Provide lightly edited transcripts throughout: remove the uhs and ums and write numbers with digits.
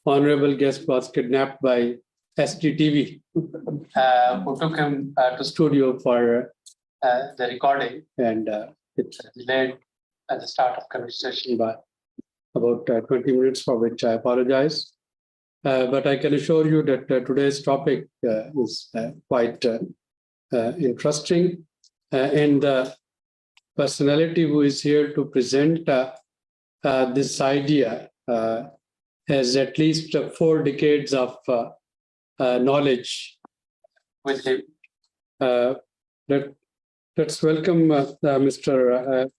honorable guest was kidnapped by SDTV, who took him to studio for the recording, and it delayed at the start of conversation by about 20 minutes, for which I apologize. But I can assure you that today's topic is quite interesting, and the personality who is here to present this idea has at least 4 decades of knowledge with him. Let's welcome Mr.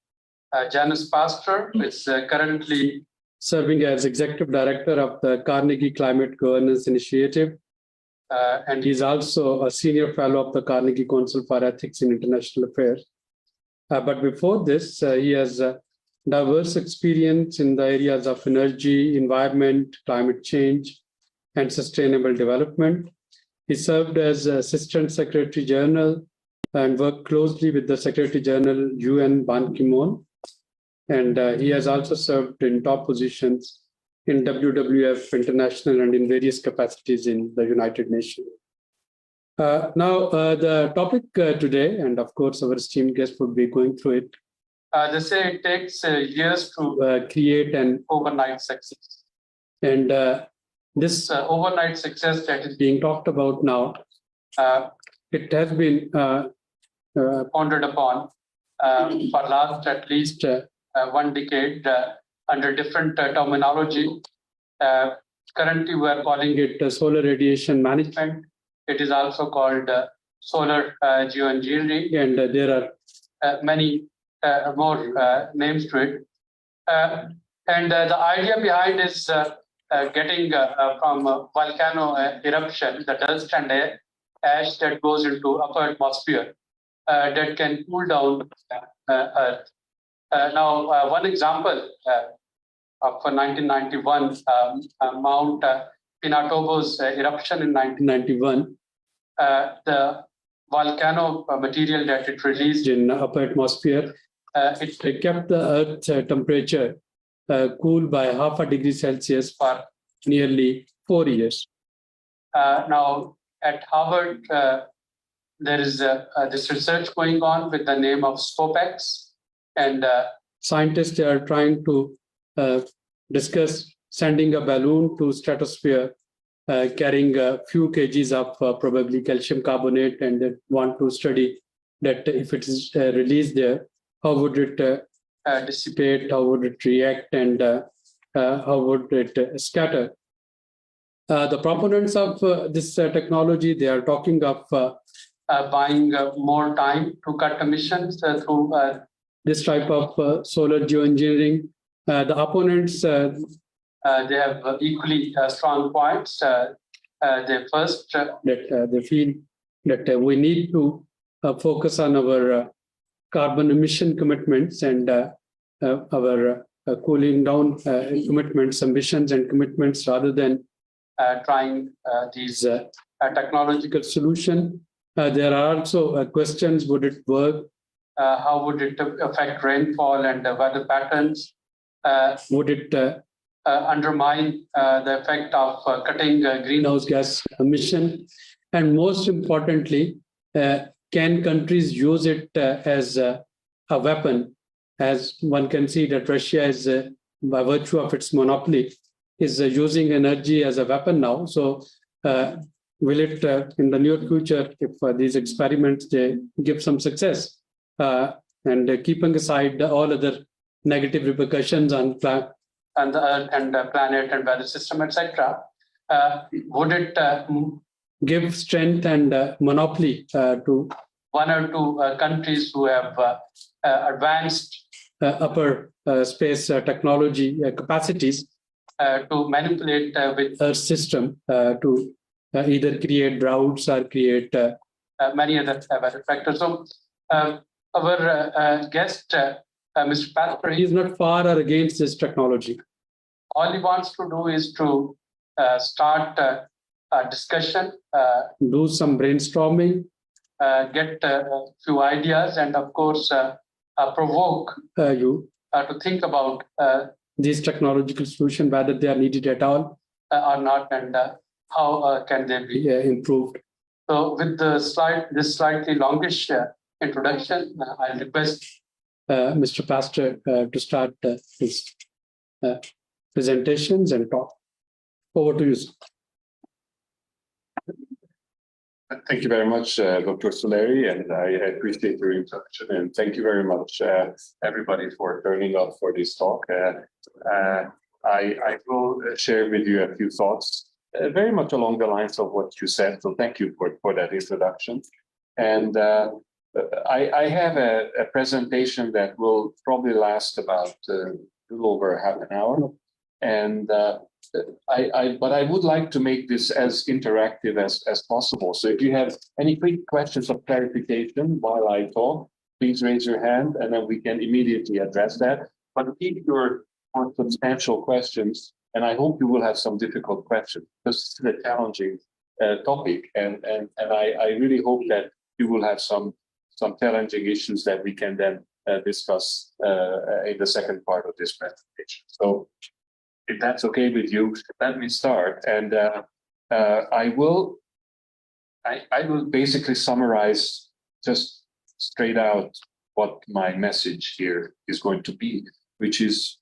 Janus Pastor, who is currently serving as Executive Director of the Carnegie Climate Governance Initiative. And he's also a Senior Fellow of the Carnegie Council for Ethics in International Affairs. But before this, he has diverse experience in the areas of energy, environment, climate change, and sustainable development. He served as Assistant Secretary General and worked closely with the Secretary General UN Ban Ki-moon. And he has also served in top positions in WWF International and in various capacities in the United Nations. Now, the topic today, and of course, our esteemed guest will be going through it. They say it takes years to create an overnight success. And this overnight success that is being talked about now, it has been pondered upon for last at least 1 decade under different terminology. Currently, we are calling it solar radiation management. It is also called solar geoengineering, and there are many more names to it. And the idea behind is getting from volcano eruption, the dust and ash that goes into upper atmosphere that can cool down Earth. Now, one example of 1991, Mount Pinatubo's eruption in 1991, the volcano material that it released in upper atmosphere, it kept the Earth temperature cool by 0.5 degree Celsius for nearly 4 years. Now, at Harvard, there is this research going on with the name of SCOPEX, and scientists are trying to discuss sending a balloon to stratosphere carrying a few kgs of probably calcium carbonate, and they want to study that if it is released there, how would it dissipate, how would it react, and how would it scatter. The proponents of this technology, they are talking of buying more time to cut emissions through this type of solar geoengineering. The opponents, they have equally strong points. They first that they feel that we need to focus on our carbon emission commitments and our cooling down commitments, ambitions, and commitments, rather than trying these technological solutions. There are also questions: would it work? How would it affect rainfall and weather patterns? Would it undermine the effect of cutting greenhouse gas emission? And most importantly, can countries use it as a weapon? As one can see that Russia is, by virtue of its monopoly, is using energy as a weapon now. So will it, in the near future, if these experiments they give some success, and keeping aside all other negative repercussions on the Earth and the planet and weather system, etc., would it give strength and monopoly to 1 or 2 countries who have advanced upper space technology capacities to manipulate with Earth system to either create droughts or create many other weather factors? So our guest, Mr. Pastor, he is not for or against this technology. All he wants to do is to start a discussion, do some brainstorming, get a few ideas, and of course, provoke you to think about these technological solutions, whether they are needed at all, or not, and how can they be improved? So with this slightly longish introduction, I'll request Mr. Pastor to start his presentations and talk. Over to you, sir. Thank you very much, Dr. Soleri, and I appreciate your introduction. And thank you very much, everybody, for turning up for this talk. I will share with you a few thoughts, very much along the lines of what you said. So thank you for that introduction. And I have a presentation that will probably last about a little over half an hour. And but I would like to make this as interactive as possible. So if you have any quick questions of clarification while I talk, please raise your hand and then we can immediately address that. But keep your more substantial questions, and I hope you will have some difficult questions. This is a challenging topic, and I really hope that you will have some challenging issues that we can then discuss in the second part of this presentation. So if that's okay with you, let me start. And I will basically summarize just straight out what my message here is going to be, which is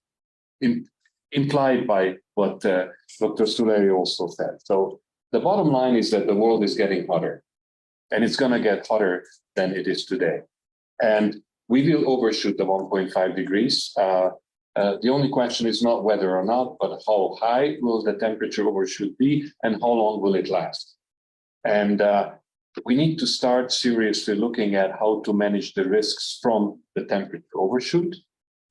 implied by what Dr. Soleri also said. So the bottom line is that the world is getting hotter, and it's going to get hotter than it is today. And we will overshoot the 1.5 degrees. The only question is not whether or not, but how high will the temperature overshoot be and how long will it last? And we need to start seriously looking at how to manage the risks from the temperature overshoot.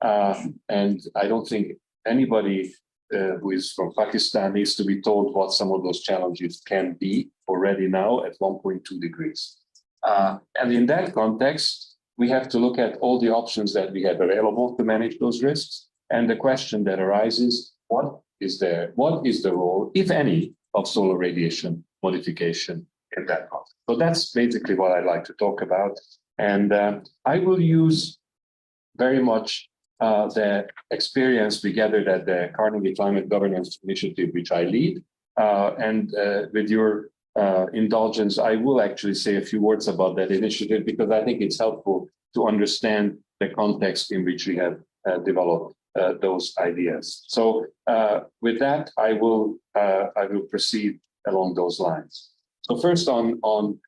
And I don't think anybody who is from Pakistan needs to be told what some of those challenges can be already now at 1.2 degrees. And in that context, we have to look at all the options that we have available to manage those risks. And the question that arises, what is the role, if any, of solar radiation modification in that context? So that's basically what I'd like to talk about. And I will use very much the experience we gathered at the Carnegie Climate Governance Initiative, which I lead. And with your indulgence, I will actually say a few words about that initiative because I think it's helpful to understand the context in which we have developed those ideas. So with that, I will proceed along those lines. So first on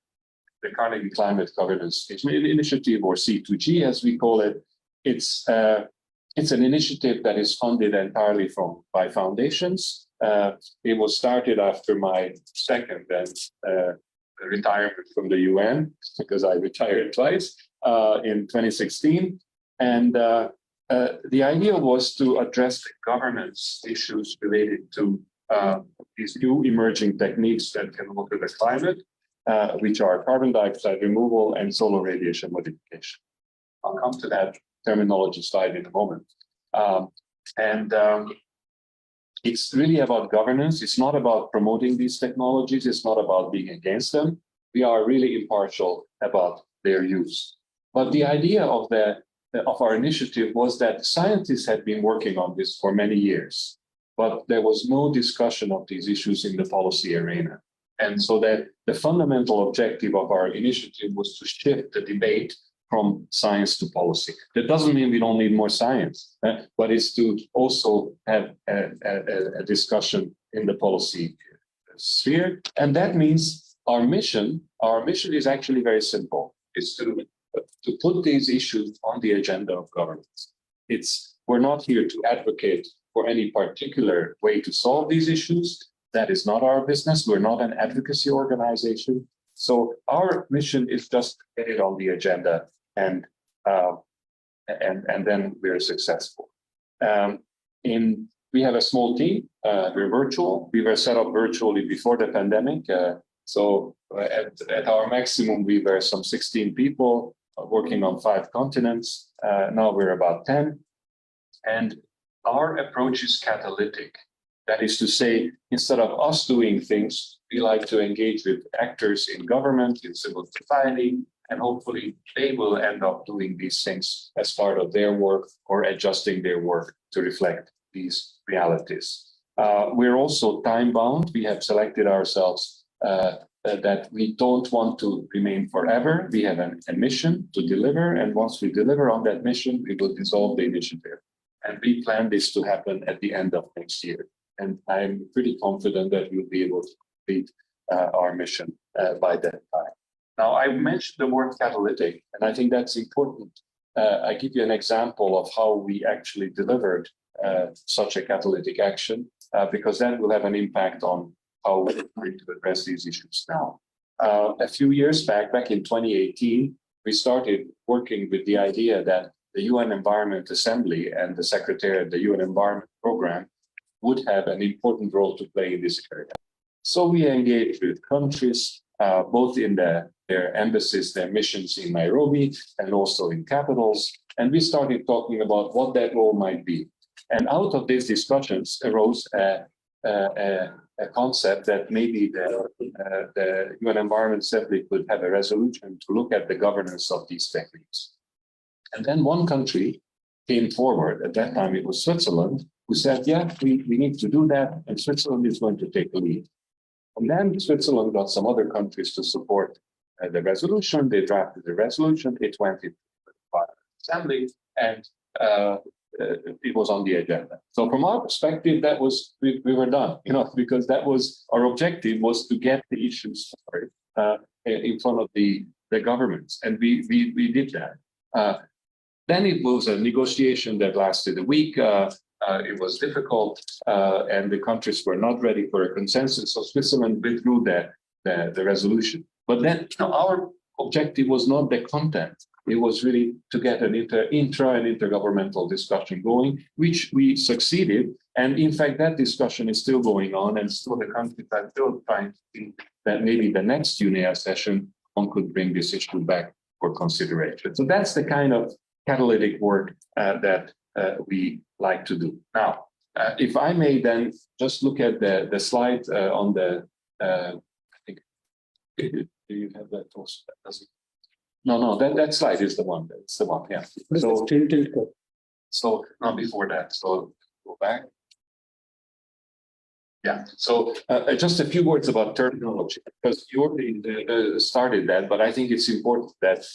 the Carnegie Climate Governance Initiative, or C2G as we call it, it's an initiative that is funded entirely by foundations. It was started after my second retirement from the UN, because I retired twice in 2016. And the idea was to address the governance issues related to these new emerging techniques that can alter the climate, which are carbon dioxide removal and solar radiation modification. I'll come to that terminology slide in a moment. It's really about governance. It's not about promoting these technologies. It's not about being against them. We are really impartial about their use. But the idea of our initiative was that scientists had been working on this for many years, but there was no discussion of these issues in the policy arena. And so that the fundamental objective of our initiative was to shift the debate from science to policy. That doesn't mean we don't need more science, but it's to also have a discussion in the policy sphere. And that means our mission is actually very simple. It's to put these issues on the agenda of governance. We're not here to advocate for any particular way to solve these issues. That is not our business. We're not an advocacy organization. So our mission is just to get it on the agenda, and then we're successful. We have a small team. We're virtual. We were set up virtually before the pandemic. So at our maximum, we were some 16 people working on 5 continents. Now we're about 10. And our approach is catalytic. That is to say, instead of us doing things, we like to engage with actors in government, in civil society, and hopefully they will end up doing these things as part of their work or adjusting their work to reflect these realities. We're also time bound. We have selected ourselves that we don't want to remain forever. We have a mission to deliver, and once we deliver on that mission, we will dissolve the initiative. And we plan this to happen at the end of next year. And I'm pretty confident that we'll be able to complete our mission by that time. Now, I mentioned the word catalytic, and I think that's important. I give you an example of how we actually delivered such a catalytic action, because that will have an impact on how we're going to address these issues now. A few years back in 2018, we started working with the idea that the UN Environment Assembly and the Secretary of the UN Environment Program would have an important role to play in this area. So we engaged with countries, both in their embassies, their missions in Nairobi, and also in capitals. And we started talking about what that role might be. And out of these discussions arose a concept that maybe the UN Environment Assembly could have a resolution to look at the governance of these techniques. And then one country came forward, at that time it was Switzerland, who said, yeah, we need to do that, and Switzerland is going to take the lead. And then Switzerland got some other countries to support the resolution. They drafted the resolution, it went into the Assembly, and it was on the agenda. So from our perspective, that was we were done, because that was our objective, was to get the issues in front of the governments, and we did that. Then it was a negotiation that lasted a week. It was difficult, and the countries were not ready for a consensus. So Switzerland withdrew the resolution. But then our objective was not the content. It was really to get an intra and intergovernmental discussion going, which we succeeded. And in fact, that discussion is still going on, and still the countries are still trying to think that maybe the next UNEA session one could bring this issue back for consideration. So that's the kind of catalytic work that we like to do. Now, if I may then just look at the slide on the, I think, do you have that also? No, that slide is the one. That's the one, yeah. So not before that, so go back. Yeah, so just a few words about terminology, because you already started that, but I think it's important that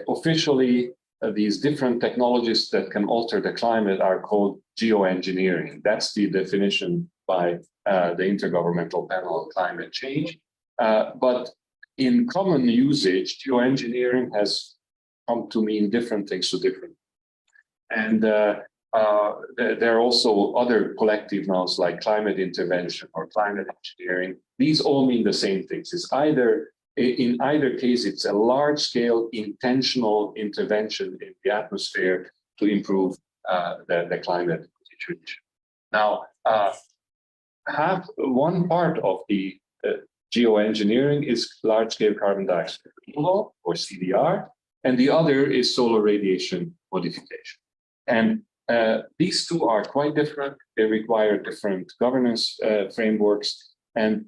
officially these different technologies that can alter the climate are called geoengineering. That's the definition by the Intergovernmental Panel on Climate Change. But in common usage, geoengineering has come to mean different things to different. And there are also other collective nouns like climate intervention or climate engineering. These all mean the same things. It's in either case, it's a large-scale intentional intervention in the atmosphere to improve the climate situation. Now, one part of the geoengineering is large-scale carbon dioxide removal, or CDR, and the other is solar radiation modification. And these two are quite different. They require different governance frameworks, and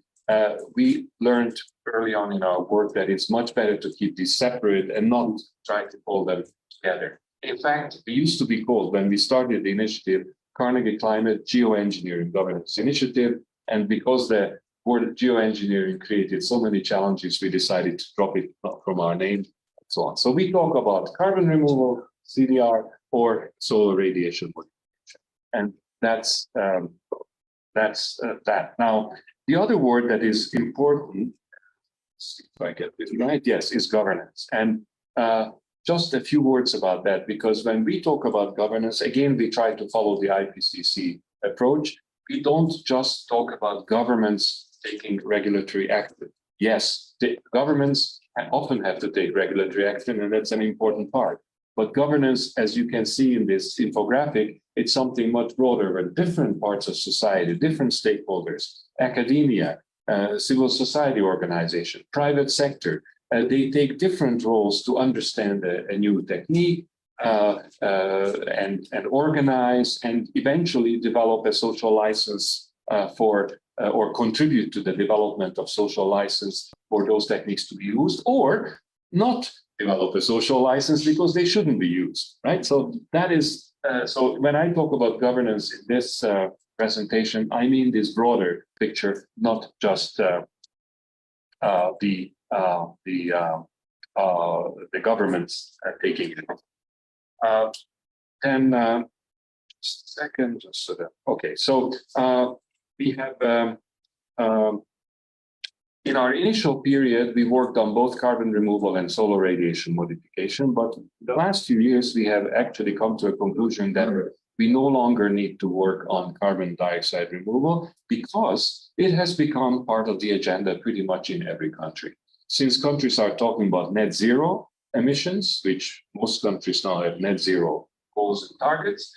we learned early on in our work that it's much better to keep these separate and not try to pull them together. In fact, we used to be called, when we started the initiative, Carnegie Climate Geoengineering Governance Initiative. And because the word geoengineering created so many challenges, we decided to drop it from our name and so on. So we talk about carbon removal, CDR, or solar radiation modification. And that's that. Now, the other word that is important, if I get this right, yes, is governance. And just a few words about that, because when we talk about governance, again, we try to follow the IPCC approach. We don't just talk about governments taking regulatory action. Yes, the governments often have to take regulatory action, and that's an important part. But governance, as you can see in this infographic, it's something much broader, where different parts of society, different stakeholders, academia, civil society organization, private sector, they take different roles to understand a new technique and organize and eventually develop a social license or contribute to the development of social license for those techniques to be used, or not develop a social license because they shouldn't be used, right? So that is, so when I talk about governance in this presentation, I mean this broader picture, not just the governments taking it. Then just a second, just so that okay. So we have in our initial period, we worked on both carbon removal and solar radiation modification. But the last few years, we have actually come to a conclusion that we no longer need to work on carbon dioxide removal because it has become part of the agenda pretty much in every country. Since countries are talking about net zero emissions, which most countries now have net zero goals and targets,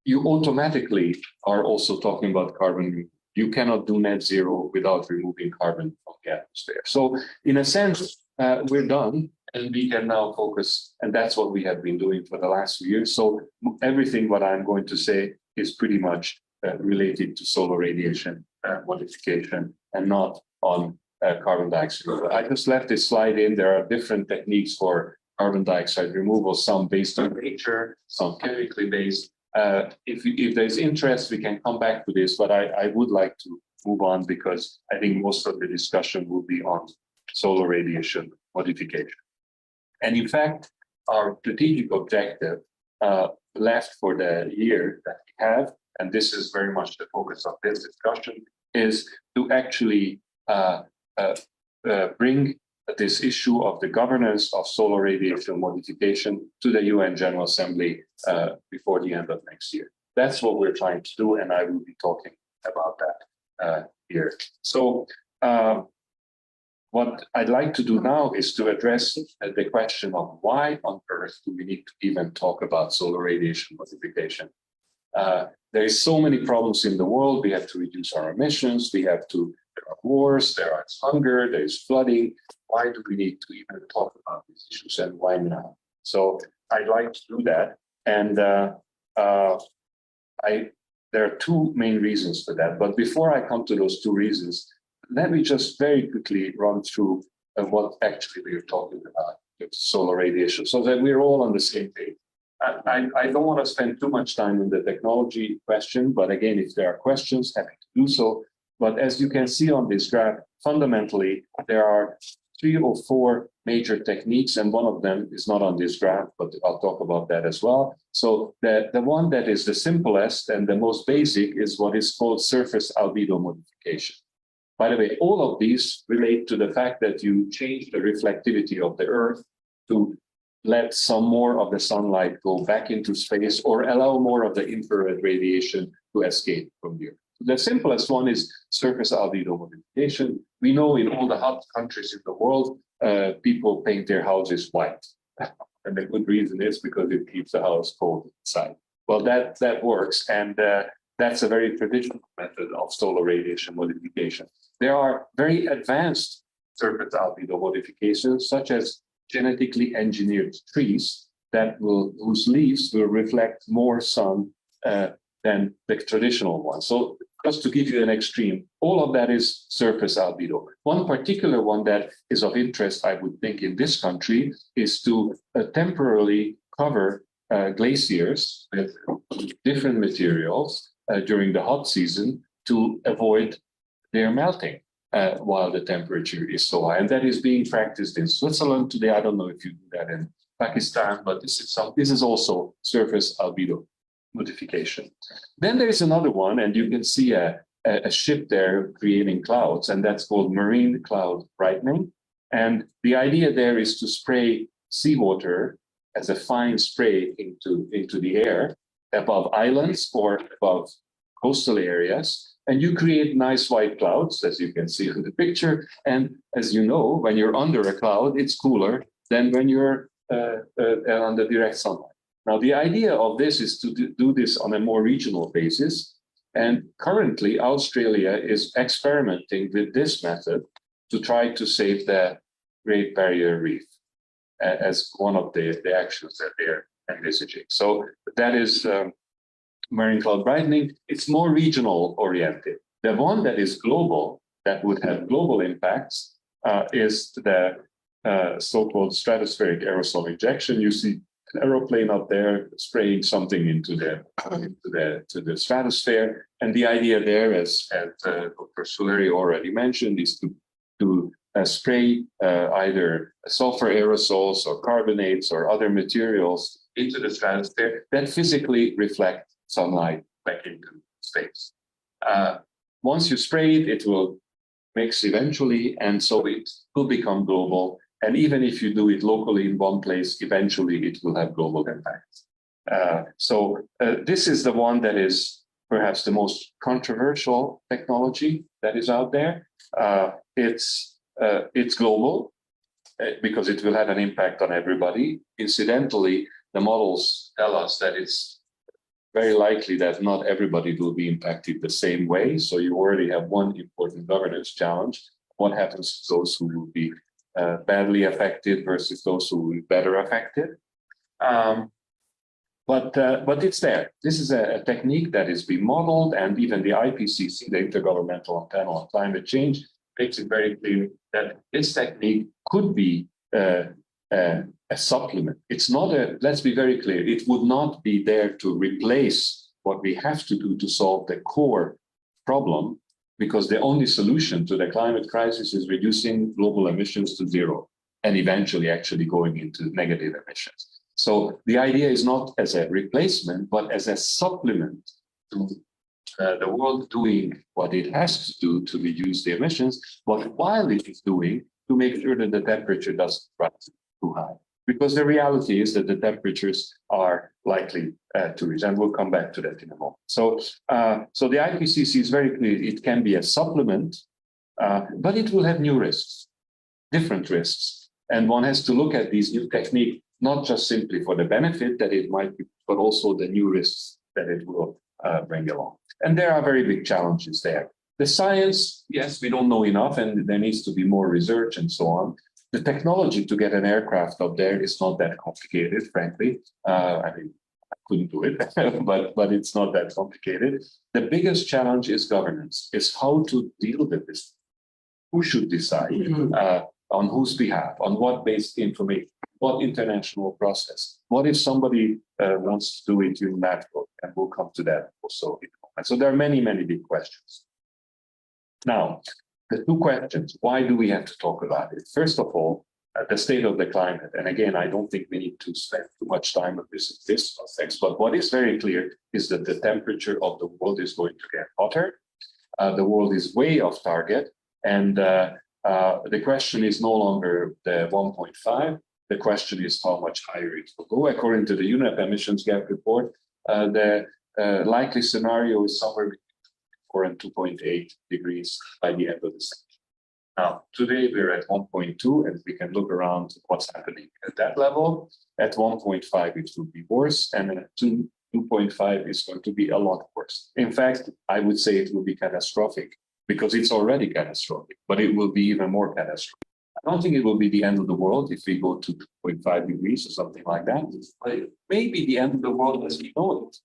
you automatically are also talking about carbon removal. You cannot do net zero without removing carbon from the atmosphere. So in a sense, we're done and we can now focus, and that's what we have been doing for the last few years. So everything what I'm going to say is pretty much related to solar radiation modification and not on carbon dioxide. I just left this slide in. There are different techniques for carbon dioxide removal, some based on nature, some chemically based. If there's interest, we can come back to this, but I would like to move on because I think most of the discussion will be on solar radiation modification. And in fact, our strategic objective left for the year that we have, and this is very much the focus of this discussion, is to actually bring this issue of the governance of solar radiation modification to the UN General Assembly before the end of next year. That's what we're trying to do, and I will be talking about that here. So what I'd like to do now is to address the question of why on earth do we need to even talk about solar radiation modification? There is so many problems in the world. We have to reduce our emissions. There are wars, there is hunger, there is flooding. Why do we need to even talk about these issues and why now? So I'd like to do that. And there are two main reasons for that. But before I come to those two reasons, let me just very quickly run through what actually we're talking about with solar radiation so that we're all on the same page. I don't want to spend too much time on the technology question, but again, if there are questions, happy to do so. But as you can see on this graph, fundamentally, there are 3 or 4 major techniques, and one of them is not on this graph, but I'll talk about that as well. So the one that is the simplest and the most basic is what is called surface albedo modification. By the way, all of these relate to the fact that you change the reflectivity of the Earth to let some more of the sunlight go back into space or allow more of the infrared radiation to escape from the Earth. The simplest one is surface albedo modification. We know in all the hot countries in the world, people paint their houses white. And the good reason is because it keeps the house cold inside. Well, that works. And that's a very traditional method of solar radiation modification. There are very advanced surface albedo modifications, such as genetically engineered trees whose leaves will reflect more sun than the traditional one. So just to give you an extreme, all of that is surface albedo. One particular one that is of interest, I would think, in this country is to temporarily cover glaciers with different materials during the hot season to avoid their melting while the temperature is so high. And that is being practiced in Switzerland today. I don't know if you do that in Pakistan, but this is also surface albedo modification. Then there is another one, and you can see a ship there creating clouds, and that's called marine cloud brightening. And the idea there is to spray seawater as a fine spray into the air above islands or above coastal areas. And you create nice white clouds, as you can see in the picture. And as you know, when you're under a cloud, it's cooler than when you're under direct sunlight. Now, the idea of this is to do this on a more regional basis. And currently, Australia is experimenting with this method to try to save the Great Barrier Reef as one of the actions that they're envisaging. So that is marine cloud brightening. It's more regional oriented. The one that is global, that would have global impacts, is the so-called stratospheric aerosol injection. You see an aeroplane up there spraying something into the stratosphere. And the idea there, as Dr. Suleri already mentioned, is to spray either sulfur aerosols or carbonates or other materials into the stratosphere that physically reflect sunlight back into space. Once you spray it, it will mix eventually, and so it will become global. And even if you do it locally in one place, eventually it will have global impact. This is the one that is perhaps the most controversial technology that is out there. It's global because it will have an impact on everybody. Incidentally, the models tell us that it's very likely that not everybody will be impacted the same way. So you already have one important governance challenge. What happens to those who will be badly affected versus those who will be better affected? But it's there. This is a technique that is being modeled, and even the IPCC, the Intergovernmental Panel on Climate Change, makes it very clear that this technique could be a supplement. It's not let's be very clear, it would not be there to replace what we have to do to solve the core problem, because the only solution to the climate crisis is reducing global emissions to zero and eventually actually going into negative emissions. So the idea is not as a replacement, but as a supplement to the world doing what it has to do to reduce the emissions, but while it is doing, to make sure that the temperature doesn't rise too high. Because the reality is that the temperatures are likely to rise, and we'll come back to that in a moment. So the IPCC is very clear, it can be a supplement, but it will have new risks, different risks. And one has to look at these new techniques, not just simply for the benefit that it might be, but also the new risks that it will bring along. And there are very big challenges there. The science, yes, we don't know enough, and there needs to be more research and so on. The technology to get an aircraft up there is not that complicated, frankly. I mean, I couldn't do it, but it's not that complicated. The biggest challenge is governance, is how to deal with this. Who should decide, on whose behalf, on what based information, what international process? What if somebody wants to do it unilaterally? And we'll come to that also. So there are many, many big questions. Now, the two questions, why do we have to talk about it? First of all, the state of the climate. And again, I don't think we need to spend too much time on this context, but what is very clear is that the temperature of the world is going to get hotter. The world is way off target. And the question is no longer the 1.5. The question is how much higher it will go. According to the UNEP emissions gap report, the likely scenario is somewhere between 4 and 2.8 degrees by the end of the century. Now, today we're at 1.2, and we can look around what's happening at that level. At 1.5, it will be worse, and at 2.5 is going to be a lot worse. In fact, I would say it will be catastrophic, because it's already catastrophic, but it will be even more catastrophic. I don't think it will be the end of the world if we go to 2.5 degrees or something like that, but it may be the end of the world as we know it.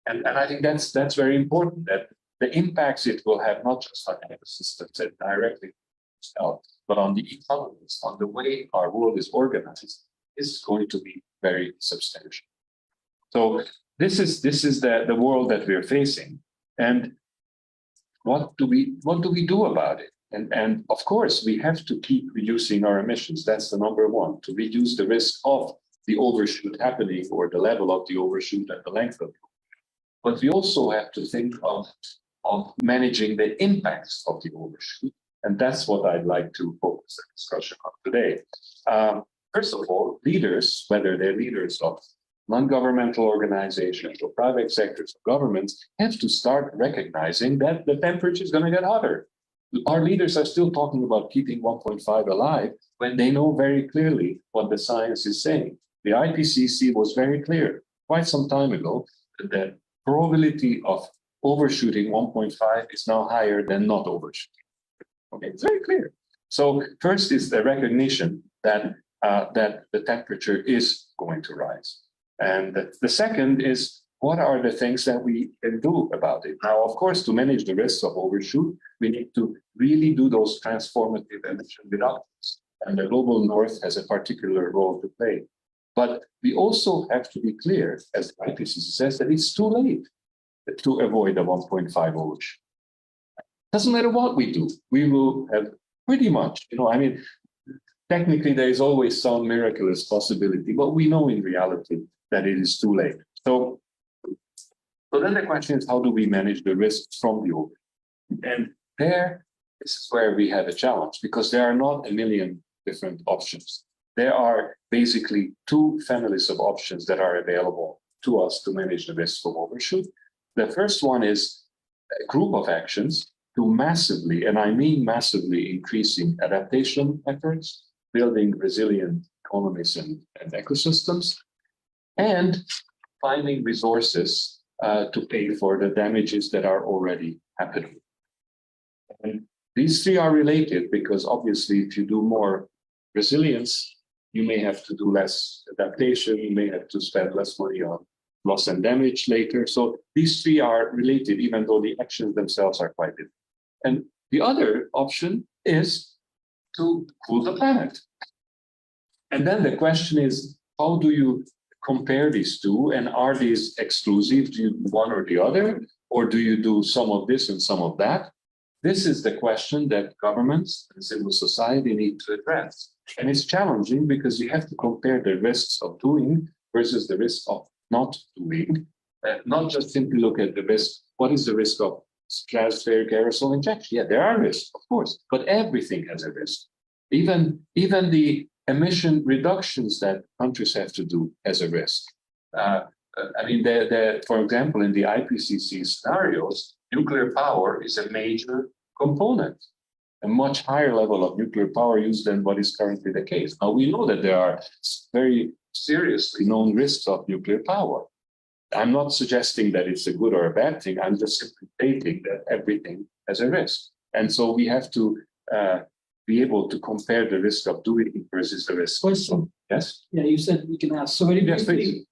And I think that's very important, that the impacts it will have not just on ecosystems that directly itself, but on the economies, on the way our world is organized, is going to be very substantial. So this is the world that we're facing. And what do we do about it? And of course, we have to keep reducing our emissions. That's the number one, to reduce the risk of the overshoot happening, or the level of the overshoot and the length of it. But we also have to think of managing the impacts of the overshoot. And that's what I'd like to focus the discussion on today. First of all, leaders, whether they're leaders of non-governmental organizations or private sectors or governments, have to start recognizing that the temperature is going to get hotter. Our leaders are still talking about keeping 1.5 alive when they know very clearly what the science is saying. The IPCC was very clear quite some time ago that the probability of overshooting 1.5 is now higher than not overshooting. Okay, it's very clear. So first is the recognition that the temperature is going to rise. And the second is, what are the things that we can do about it? Now, of course, to manage the risks of overshoot, we need to really do those transformative emission reductions. And the global north has a particular role to play. But we also have to be clear, as the IPCC says, that it's too late to avoid a 1.5 overshoot. Doesn't matter what we do, we will have pretty much, I mean, technically there is always some miraculous possibility, but we know in reality that it is too late. So then the question is, how do we manage the risks from the overshoot? And this is where we have a challenge, because there are not a million different options. There are basically two families of options that are available to us to manage the risk from overshoot. The first one is a group of actions to massively, and I mean massively, increasing adaptation efforts, building resilient economies and ecosystems, and finding resources to pay for the damages that are already happening. And these three are related because obviously if you do more resilience, you may have to do less adaptation, you may have to spend less money on loss and damage later. So these three are related, even though the actions themselves are quite different. And the other option is to cool the planet. And then the question is, how do you compare these two? And are these exclusive? Do you do one or the other? Or do you do some of this and some of that? This is the question that governments and civil society need to address. And it's challenging because you have to compare the risks of doing versus the risk of not doing. Not just simply look at the risk. What is the risk of stratospheric aerosol injection? Yeah, there are risks, of course, but everything has a risk. Even the emission reductions that countries have to do has a risk. I mean, for example, in the IPCC scenarios, nuclear power is a major component, a much higher level of nuclear power use than what is currently the case. Now, we know that there are very seriously known risks of nuclear power. I'm not suggesting that it's a good or a bad thing. I'm just simply stating that everything has a risk. And so we have to be able to compare the risk of doing it versus the risk. Question. Yes? Yeah, you said we can ask. So very Yes, briefly,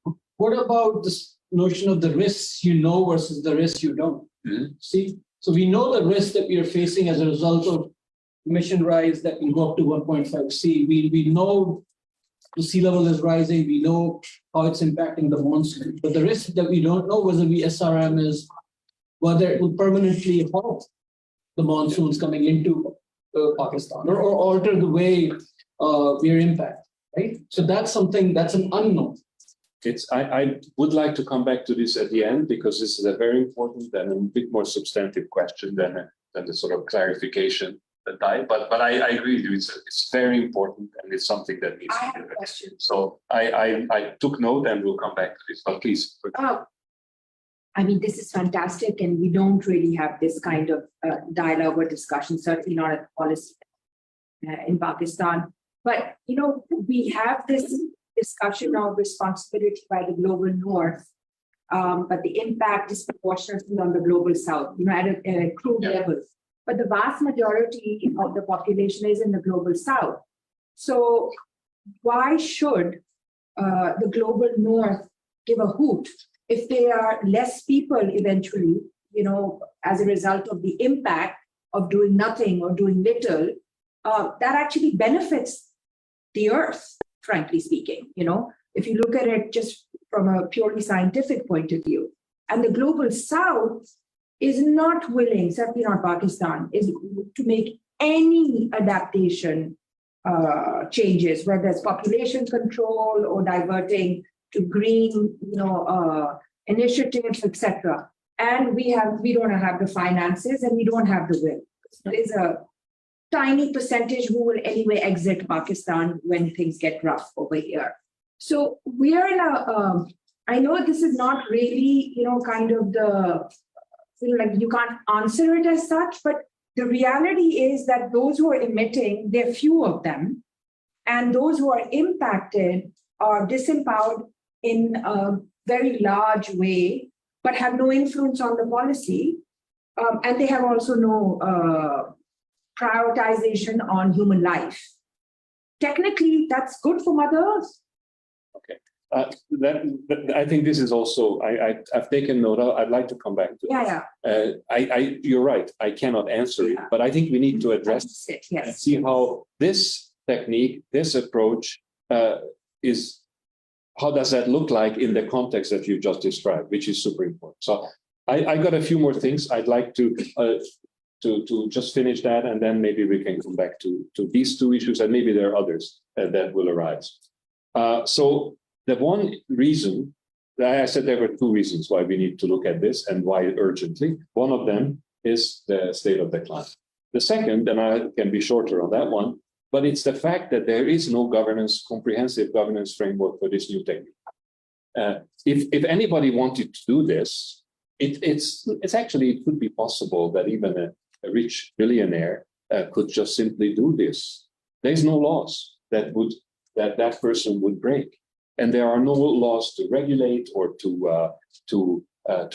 please. what about this notion of the risks you know versus the risks you don't? Mhm. See, so we know the risk that we are facing as a result of emission rise that can go up to 1.5 C. We know the sea level is rising. We know how it's impacting the monsoon. But the risk that we don't know whether the SRM is whether it will permanently halt the monsoons coming into Pakistan or alter the way we are impacted, right? So that's something that's an unknown. I would like to come back to this at the end because this is a very important and a bit more substantive question than the sort of clarification that but I agree with you. It's very important and it's something that needs to be addressed. Question. So I took note and we'll come back to this. But please. I mean, this is fantastic, and we don't really have this kind of dialogue or discussion, certainly not at policy in Pakistan. But, we have this discussion of responsibility by the global north, but the impact disproportionately on the global south, at a crude level. But the vast majority of the population is in the global south. So why should the global north give a hoot if there are less people eventually, as a result of the impact of doing nothing or doing little, that actually benefits the earth, frankly speaking, if you look at it just from a purely scientific point of view. And the global south is not willing, certainly not Pakistan, is to make any adaptation changes, whether it's population control or diverting to green, initiatives, etc. And we don't have the finances and we don't have the will. There is a tiny percentage who will anyway exit Pakistan when things get rough over here. So we are in I know this is not really, kind of like you can't answer it as such, but the reality is that those who are emitting, there are few of them, and those who are impacted are disempowered in a very large way, but have no influence on the policy. And they have also no prioritization on human life. Technically, that's good for Mother Earth. Okay. I think this is also, I've taken note of, I'd like to come back to it. You're right, I cannot answer it, but I think we need to address it and see how this technique, this approach is how does that look like in the context that you just described, which is super important. So I got a few more things I'd like to just finish that, and then maybe we can come back to these two issues, and maybe there are others that will arise. So the one reason, I said there were two reasons why we need to look at this and why urgently. One of them is the state of the climate. The second, and I can be shorter on that one, but it's the fact that there is no comprehensive governance framework for this new technique. If anybody wanted to do this, it's actually, it could be possible that even a rich billionaire could just simply do this. There's no laws that person would break, and there are no laws to regulate or to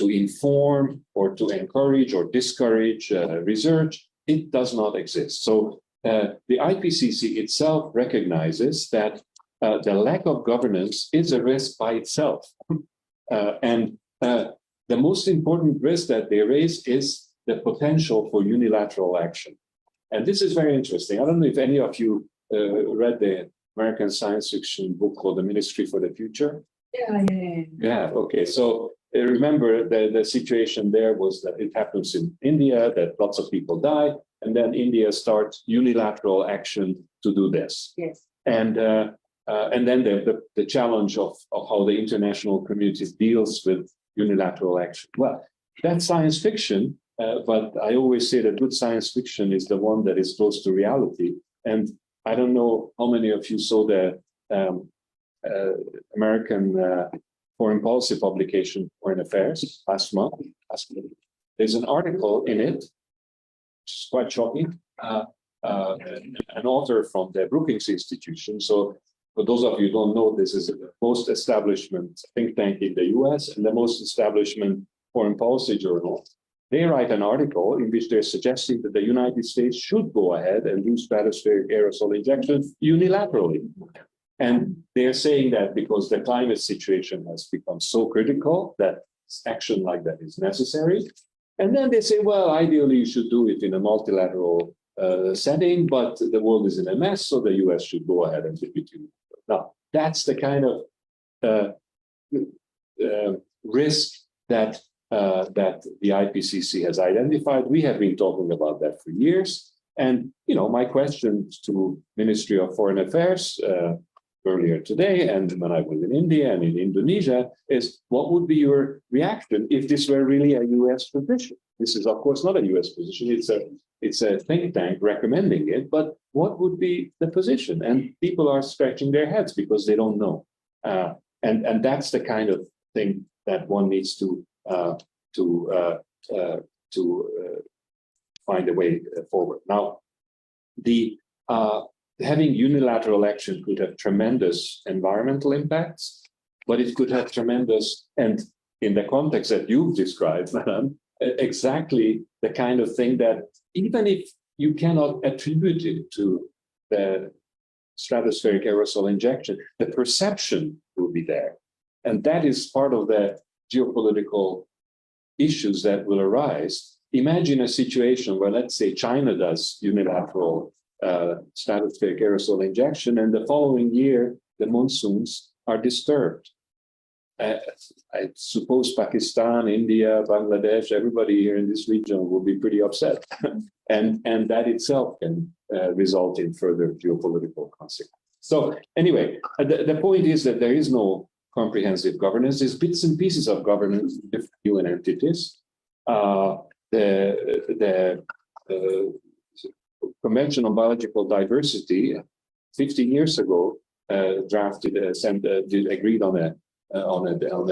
inform or to encourage or discourage research. It does not exist. So the IPCC itself recognizes that the lack of governance is a risk by itself, and the most important risk that they raise is the potential for unilateral action. And this is very interesting. I don't know if any of you read the American science fiction book called The Ministry for the Future. Yeah, okay. So remember the situation there was that it happens in India, that lots of people die, and then India starts unilateral action to do this. Yes. And then the challenge of how the international community deals with unilateral action. Well, that's science fiction, but I always say that good science fiction is the one that is close to reality. And I don't know how many of you saw the American foreign policy publication, Foreign Affairs, last month. There's an article in it, which is quite shocking, an author from the Brookings Institution. So for those of you who don't know, this is the most establishment think tank in the US and the most establishment foreign policy journal. They write an article in which they're suggesting that the United States should go ahead and do stratospheric aerosol injection unilaterally. And they're saying that because the climate situation has become so critical that action like that is necessary. And then they say, well, ideally you should do it in a multilateral setting, but the world is in a mess, so the US should go ahead and do it. Now, that's the kind of risk that the IPCC has identified. We have been talking about that for years. And, you know, my question to Ministry of Foreign Affairs earlier today, and when I was in India and in Indonesia, is what would be your reaction if this were really a US position? This is, of course, not a US position. It's a think tank recommending it, but what would be the position? And people are scratching their heads because they don't know. And that's the kind of thing that one needs to find a way forward. Now, having unilateral action could have tremendous environmental impacts, but it could have tremendous, and in the context that you've described, Madam, exactly the kind of thing that even if you cannot attribute it to the stratospheric aerosol injection, the perception will be there. And that is part of the geopolitical issues that will arise. Imagine a situation where, let's say, China does unilateral stratospheric aerosol injection, and the following year, the monsoons are disturbed. I suppose Pakistan, India, Bangladesh, everybody here in this region will be pretty upset. and that itself can result in further geopolitical consequences. So anyway, the point is that there is no comprehensive governance. There's bits and pieces of governance in different UN entities. The Convention on Biological Diversity 15 years ago agreed on a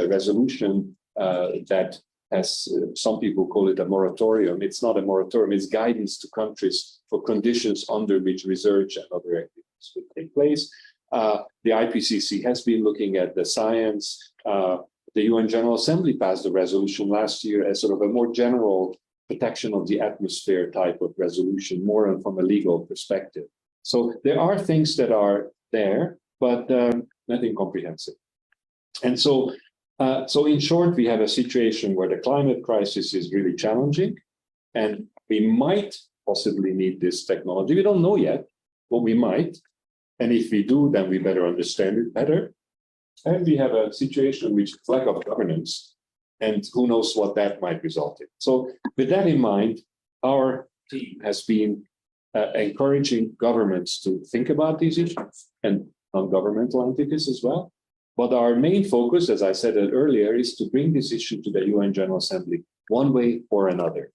resolution that has, some people call it a moratorium. It's not a moratorium, it's guidance to countries for conditions under which research and other activities would take place. The IPCC has been looking at the science. The UN General Assembly passed a resolution last year as sort of a more general protection of the atmosphere type of resolution, more from a legal perspective. So there are things that are there, but nothing comprehensive. And so in short, we have a situation where the climate crisis is really challenging, and we might possibly need this technology. We don't know yet, but we might. And if we do, then we better understand it better. And we have a situation which is lack of governance, and who knows what that might result in. So with that in mind, our team has been encouraging governments to think about these issues and non-governmental entities as well. But our main focus, as I said earlier, is to bring this issue to the UN General Assembly one way or another.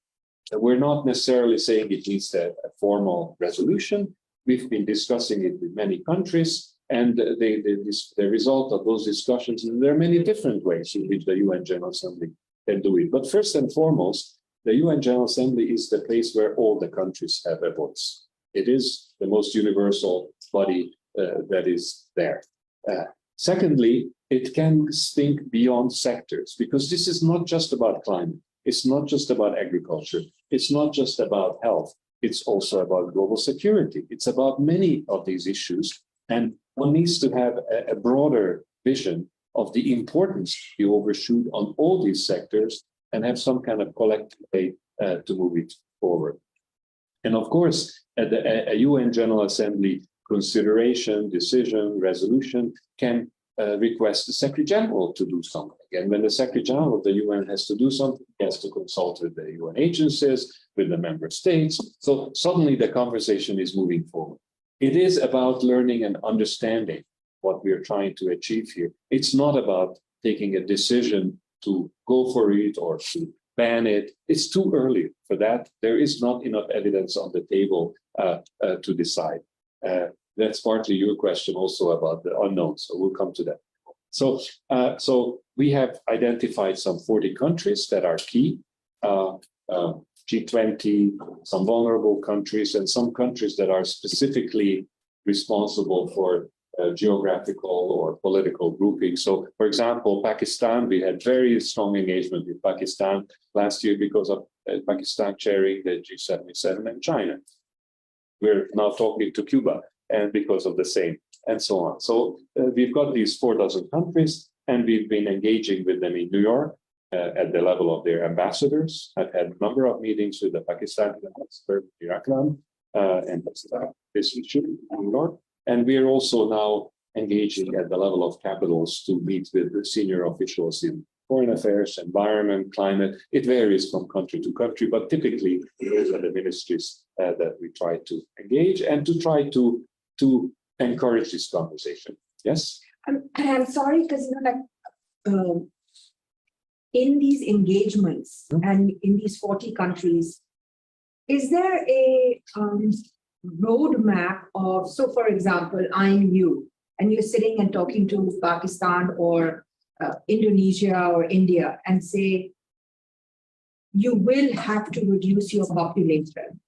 We're not necessarily saying it needs a formal resolution. We've been discussing it with many countries, and the result of those discussions, and there are many different ways in which the UN General Assembly can do it. But first and foremost, the UN General Assembly is the place where all the countries have a voice. It is the most universal body that is there. Secondly, it can think beyond sectors, because this is not just about climate. It's not just about agriculture. It's not just about health. It's also about global security. It's about many of these issues. And one needs to have a broader vision of the importance you overshoot on all these sectors and have some kind of collective way to move it forward. And of course, a UN General Assembly consideration, decision, resolution can request the Secretary General to do something. And when the Secretary General of the UN has to do something, he has to consult with the UN agencies, with the member states. So suddenly the conversation is moving forward. It is about learning and understanding what we are trying to achieve here. It's not about taking a decision to go for it or to ban it. It's too early for that. There is not enough evidence on the table to decide. That's partly your question also about the unknown. So we'll come to that. So, so we have identified some 40 countries that are key, G20, some vulnerable countries, and some countries that are specifically responsible for geographical or political grouping. So, for example, Pakistan, we had very strong engagement with Pakistan last year because of Pakistan chairing the G77 and China. We're now talking to Cuba, and because of the same, and so on. So we've got these 4 dozen countries, and we've been engaging with them in New York at the level of their ambassadors. I've had a number of meetings with the Pakistani ambassador, Iraklan, and this issue in New York. And we are also now engaging at the level of capitals to meet with the senior officials in foreign affairs, environment, climate. It varies from country to country, but typically those are the ministries that we try to engage and to try to encourage this conversation. Yes? I'm sorry, because in these engagements and in these 40 countries, is there a roadmap of, so for example, I'm you, and you're sitting and talking to Pakistan or Indonesia or India and say, you will have to reduce your population.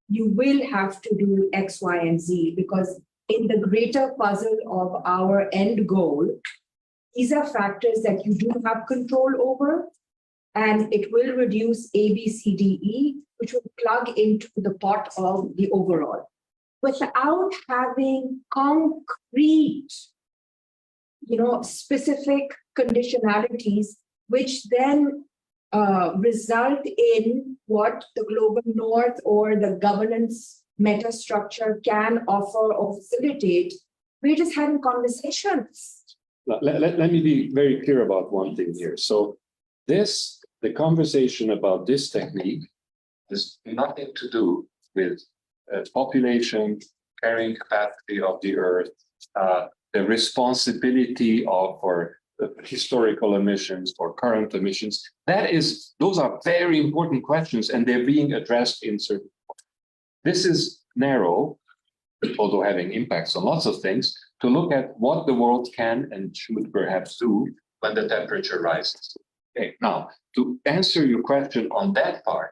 You will have to do X, Y, and Z, because in the greater puzzle of our end goal, these are factors that you do have control over, and it will reduce A, B, C, D, E, which will plug into the pot of the overall. Without having concrete, specific conditionalities, which then result in what the global north or the governance metastructure can offer or facilitate. We're just having conversations. Let me be very clear about one thing here. So the conversation about this technique has nothing to do with population, carrying capacity of the earth, the responsibility of for historical emissions or current emissions. Those are very important questions, and they're being addressed in certain points. This is narrow, although having impacts on lots of things, to look at what the world can and should perhaps do when the temperature rises. Okay, now, to answer your question on that part,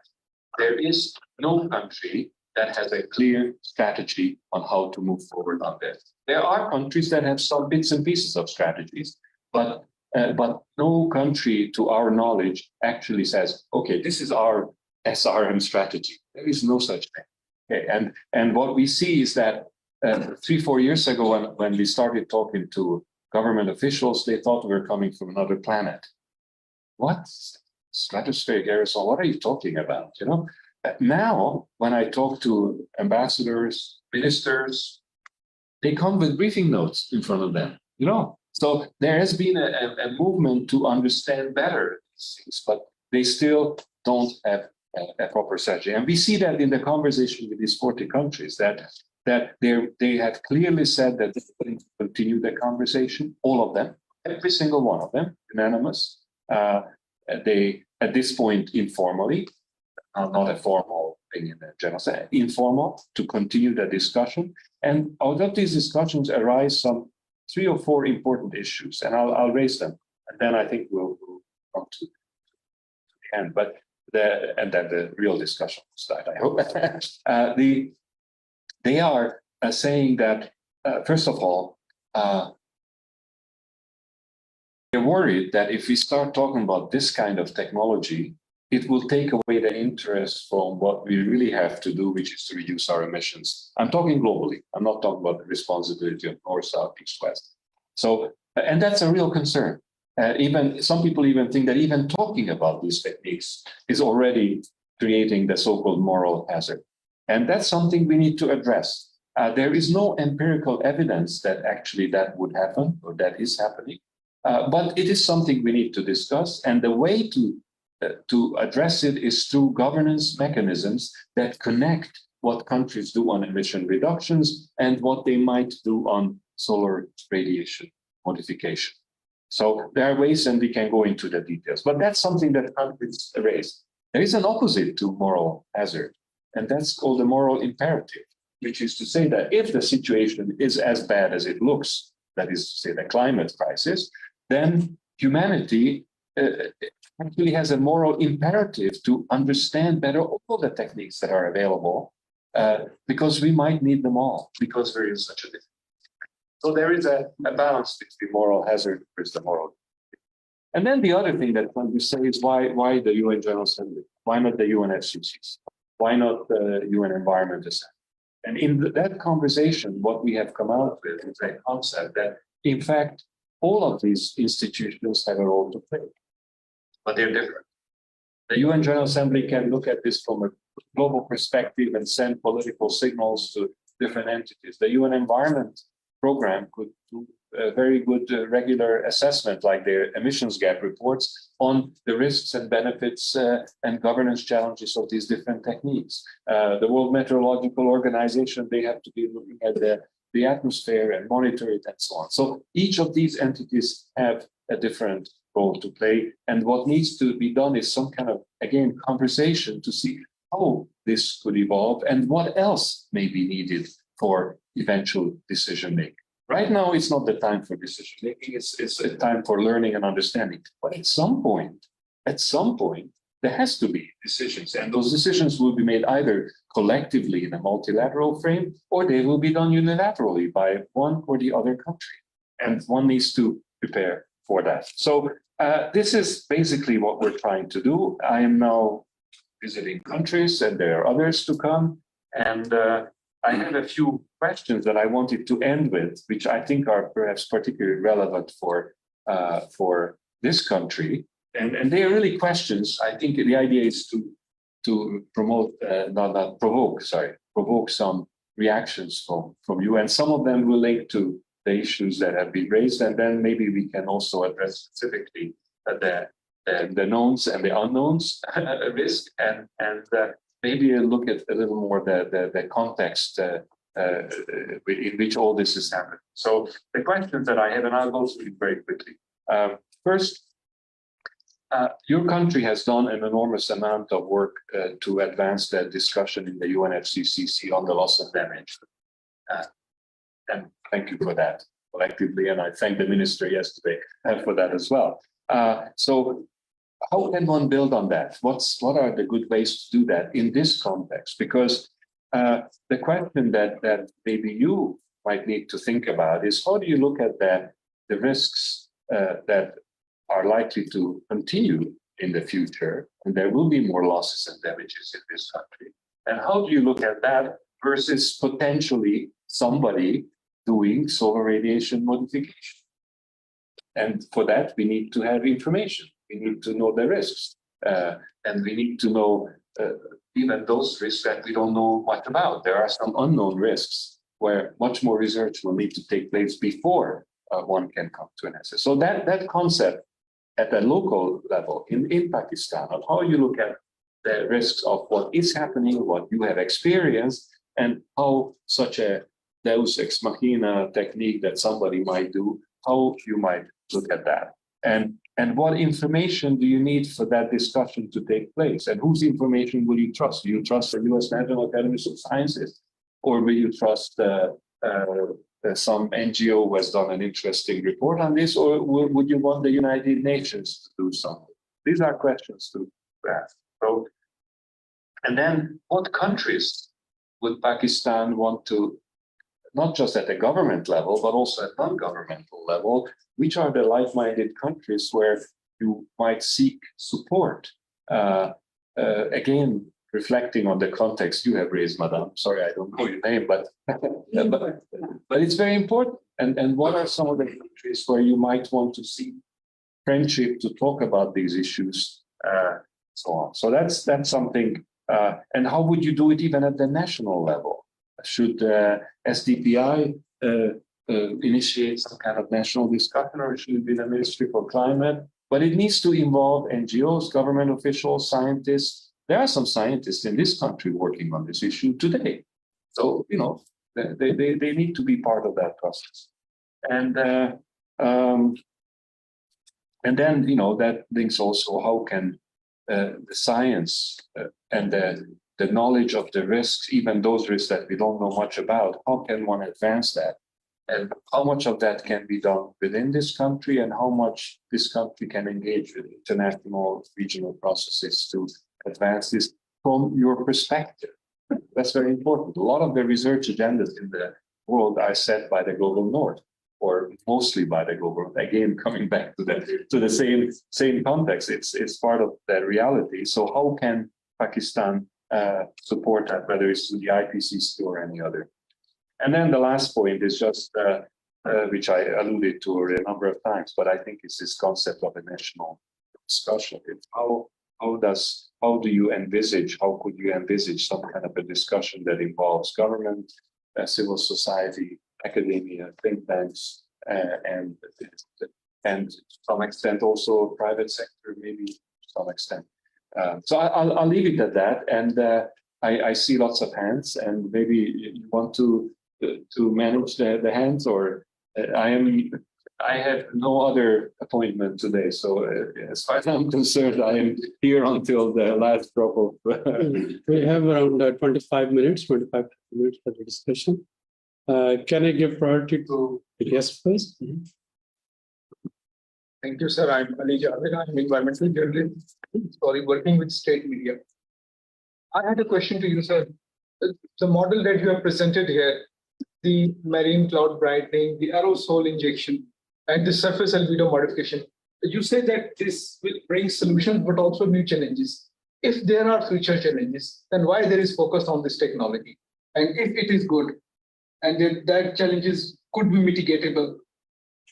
there is no country that has a clear strategy on how to move forward on this. There are countries that have some bits and pieces of strategies, but no country, to our knowledge, actually says, okay, this is our SRM strategy. There is no such thing. Okay, and what we see is that 3-4 years ago, when we started talking to government officials, they thought we were coming from another planet. What? Stratospheric aerosol? What are you talking about? Now, when I talk to ambassadors, ministers, they come with briefing notes in front of them. So there has been a movement to understand better these things, but they still don't have a proper strategy. And we see that in the conversation with these 40 countries, that they have clearly said that they're going to continue the conversation, all of them, every single one of them, unanimous. They, at this point, informally, not a formal thing in the general sense, informal, to continue the discussion. And out of these discussions arise some 3 or 4 important issues, and I'll raise them, and then I think we'll come to the end. But and then the real discussion will start, I hope. They are saying that, first of all, they're worried that if we start talking about this kind of technology, it will take away the interest from what we really have to do, which is to reduce our emissions. I'm talking globally. I'm not talking about the responsibility of north, south, east, west. So, and that's a real concern. Even some people even think that even talking about these techniques is already creating the so-called moral hazard. And that's something we need to address. There is no empirical evidence that actually that would happen or that is happening, but it is something we need to discuss. And the way to address it is through governance mechanisms that connect what countries do on emission reductions and what they might do on solar radiation modification. So there are ways, and we can go into the details, but that's something that countries raise. There is an opposite to moral hazard, and that's called the moral imperative, which is to say that if the situation is as bad as it looks, that is to say the climate crisis, then humanity actually has a moral imperative to understand better all the techniques that are available, because we might need them all, because there is such a difference. So there is a balance between moral hazard versus the moral. And then the other thing that when we say is why the UN General Assembly? Why not the UNFCCC? Why not the UN Environment Assembly? And in that conversation, what we have come out with is a concept that, in fact, all of these institutions have a role to play, but they're different. The UN General Assembly can look at this from a global perspective and send political signals to different entities. The UN Environment Program could do a very good regular assessment, like their emissions gap reports, on the risks and benefits and governance challenges of these different techniques. The World Meteorological Organization, they have to be looking at the atmosphere and monitor it and so on. So each of these entities have a different role to play. And what needs to be done is some kind of, again, conversation to see how this could evolve and what else may be needed for eventual decision making. Right now, it's not the time for decision making. It's a time for learning and understanding. But at some point, there has to be decisions, and those decisions will be made either collectively in a multilateral frame, or they will be done unilaterally by one or the other country. And one needs to prepare for that. So this is basically what we're trying to do. I am now visiting countries, and there are others to come. And I have a few questions that I wanted to end with, which I think are perhaps particularly relevant for this country. And they are really questions. I think the idea is to provoke some reactions from you. And some of them relate to the issues that have been raised. And then maybe we can also address specifically the knowns and the unknowns risk, and maybe look at a little more the context in which all this is happening. So the questions that I have, and I'll go through it very quickly. First, your country has done an enormous amount of work to advance the discussion in the UNFCCC on the loss of damage. And thank you for that collectively, and I thank the minister yesterday for that as well. So how can one build on that? What are the good ways to do that in this context? Because the question that maybe you might need to think about is, how do you look at the risks that are likely to continue in the future, and there will be more losses and damages in this country? And how do you look at that versus potentially somebody doing solar radiation modification? And for that, we need to have information. We need to know the risks, and we need to know even those risks that we don't know much about. There are some unknown risks where much more research will need to take place before one can come to an answer. So that concept at a local level in Pakistan, of how you look at the risks of what is happening, what you have experienced, and how such a Deus ex machina technique that somebody might do, how you might look at that. And what information do you need for that discussion to take place? And whose information will you trust? Do you trust the US National Academy of Sciences? Or will you trust some NGO who has done an interesting report on this? Or would you want the United Nations to do something? These are questions to ask. So, and then what countries would Pakistan want to, not just at the government level, but also at non-governmental level, which are the like-minded countries where you might seek support? Again, reflecting on the context you have raised, Madam. Sorry, I don't know your name, but it's very important. And what are some of the countries where you might want to see friendship to talk about these issues, so on. So that's something. And how would you do it even at the national level? Should SDPI initiate some kind of national discussion, or should it be the Ministry for Climate? But it needs to involve NGOs, government officials, scientists. There are some scientists in this country working on this issue today. So, you know, they need to be part of that process. And then, you know, that links also how can the science and the knowledge of the risks, even those risks that we don't know much about, how can one advance that? And how much of that can be done within this country, and how much this country can engage with international, regional processes to advance this from your perspective. That's very important. A lot of the research agendas in the world are set by the global north, or mostly by the global north. Again, coming back to the same context, it's part of the reality. So how can Pakistan support that, whether it's through the IPCC or any other? And then the last point is just, which I alluded to a number of times, but I think it's this concept of a national discussion. It's how could you envisage some kind of a discussion that involves government, civil society, academia, think tanks, and to some extent also private sector, maybe to some extent. So I'll leave it at that. And I see lots of hands, and maybe you want to manage the hands, or I have no other appointment today. So as far as I'm concerned, I am here until the last drop of. We have around 25 minutes for the discussion. Can I give priority to yes, please? Thank you, sir. I'm Ali Javed. I'm environmental journalist. Sorry, working with state media. I had a question to you, sir. The model that you have presented here, the marine cloud brightening, the aerosol injection, and the surface albedo modification. You say that this will bring solutions, but also new challenges. If there are future challenges, then why there is focus on this technology? And if it is good, and that challenges could be mitigatable,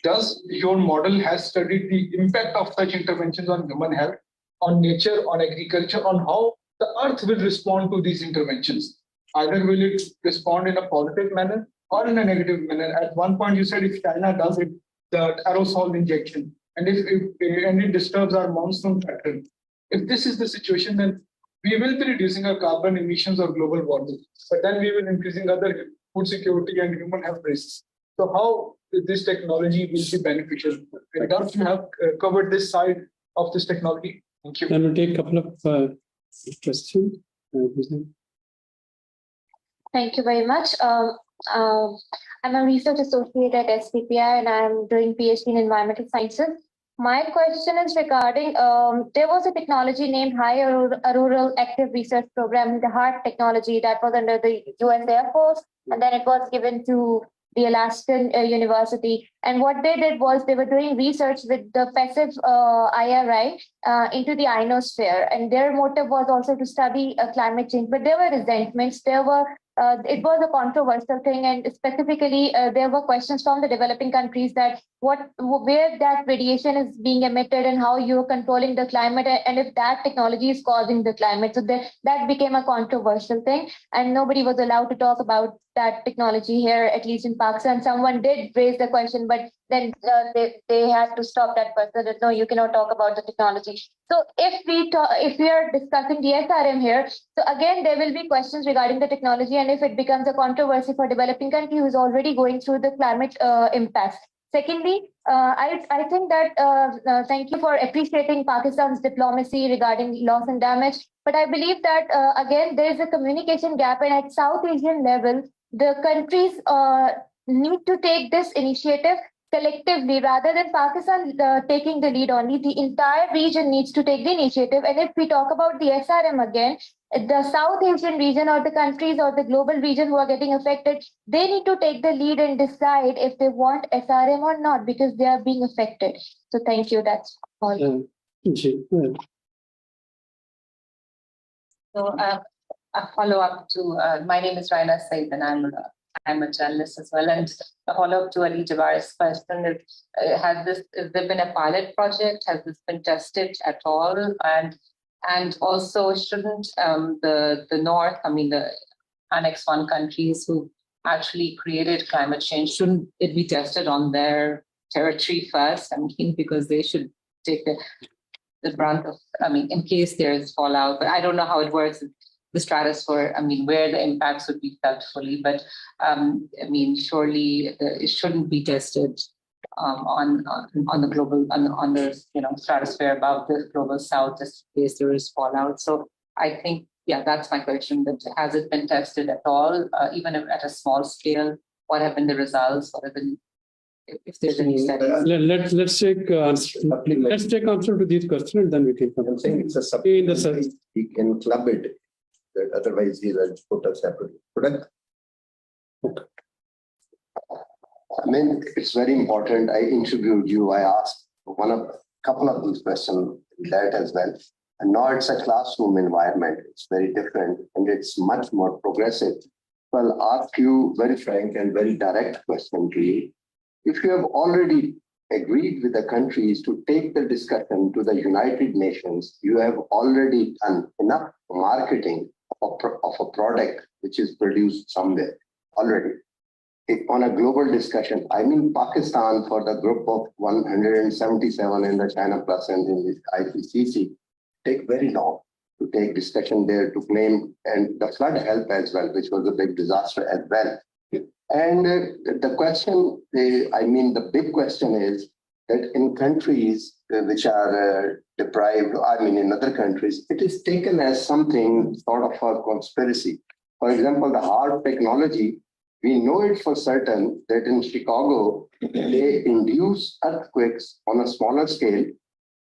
does your model has studied the impact of such interventions on human health, on nature, on agriculture, on how the earth will respond to these interventions? Either will it respond in a positive manner or in a negative manner? At one point you said if China does it, the aerosol injection, and if it disturbs our monsoon pattern. If this is the situation, then we will be reducing our carbon emissions or global warming, but then we will increasing other food security and human health risks. So how this technology will be beneficial? Don't you have covered this side of this technology? Thank you. Then we'll take a couple of questions. Thank you very much. I'm a research associate at SPPI, and I'm doing PhD in environmental sciences. My question is regarding, there was a technology named High Auroral Active Research Program, the HART technology, that was under the US Air Force, and then it was given to the Alaskan University. And what they did was they were doing research with the passive IRI into the ionosphere. And their motive was also to study climate change. But there were resentments. It was a controversial thing. And specifically, there were questions from the developing countries that where that radiation is being emitted and how you're controlling the climate, and if that technology is causing the climate. So that became a controversial thing. And nobody was allowed to talk about that technology here, at least in Pakistan. Someone did raise the question, but then they had to stop that person. That no, you cannot talk about the technology. So if we are discussing the SRM here, so again there will be questions regarding the technology, and if it becomes a controversy for developing country who is already going through the climate impacts. Secondly, I think that thank you for appreciating Pakistan's diplomacy regarding loss and damage. But I believe that again there is a communication gap, and at South Asian level, the countries need to take this initiative collectively rather than Pakistan taking the lead only. The entire region needs to take the initiative. And if we talk about the SRM again, the South Asian region or the countries or the global region who are getting affected, they need to take the lead and decide if they want SRM or not, because they are being affected. So thank you. That's all. So a follow-up to, my name is Raina Said, and I'm a journalist as well. And a follow-up to Ali Jabar's question is, has there been a pilot project? Has this been tested at all? And also, shouldn't the North, I mean, the Annex 1 countries who actually created climate change, shouldn't it be tested on their territory first? I mean, because they should take the brunt of, I mean, in case there is fallout, but I don't know how it works, the stratosphere, I mean, where the impacts would be felt fully, but I mean, surely it shouldn't be tested on the global, on the, stratosphere above the global south, just in case there is fallout. So I think, yeah, that's my question, that has it been tested at all, even if at a small scale? What have been the results? What have been, if there's any studies? Let's take answer to these questions, and then we can come. I'm saying it's a supplement. We can club it, that otherwise he will put a separate product. Okay. I mean, it's very important. I interviewed you. I asked a couple of these questions that as well. And now it's a classroom environment. It's very different and it's much more progressive. So I'll ask you very frank and very direct question to you. If you have already agreed with the countries to take the discussion to the United Nations, you have already done enough marketing of a product which is produced somewhere already. On a global discussion, I mean, Pakistan for the group of 177 in the China Plus and in the IPCC take very long to take discussion there to claim, and the flood help as well, which was a big disaster as well. And the question, the big question is that in countries which are deprived, I mean, in other countries, it is taken as something sort of a conspiracy. For example, the hard technology, we know it for certain that in Chicago, they induce earthquakes on a smaller scale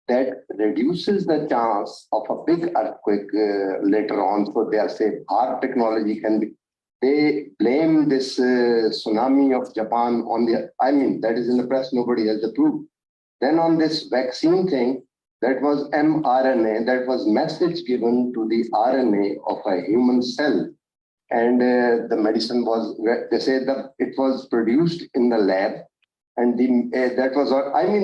that reduces the chance of a big earthquake later on. So they are saying hard technology can be. They blame this tsunami of Japan on the, that is in the press, nobody has the proof. Then on this vaccine thing, that was mRNA, that was message given to the RNA of a human cell. And the medicine was, they say that it was produced in the lab. And that was,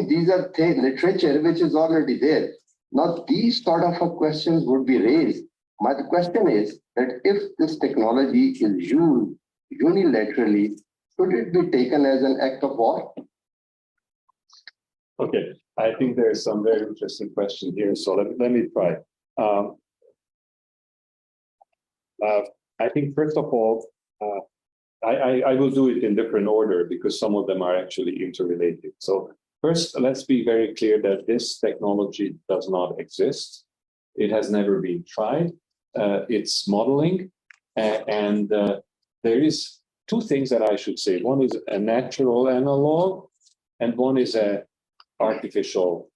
these are literature which is already there. Now, these sort of questions would be raised. My question is that if this technology is used unilaterally, should it be taken as an act of war? Okay, I think there's some very interesting question here. So let me try. I think first of all, I will do it in different order because some of them are actually interrelated. So first, let's be very clear that this technology does not exist. It has never been tried. It's modeling. And there is two things that I should say. One is a natural analog, and one is a artificial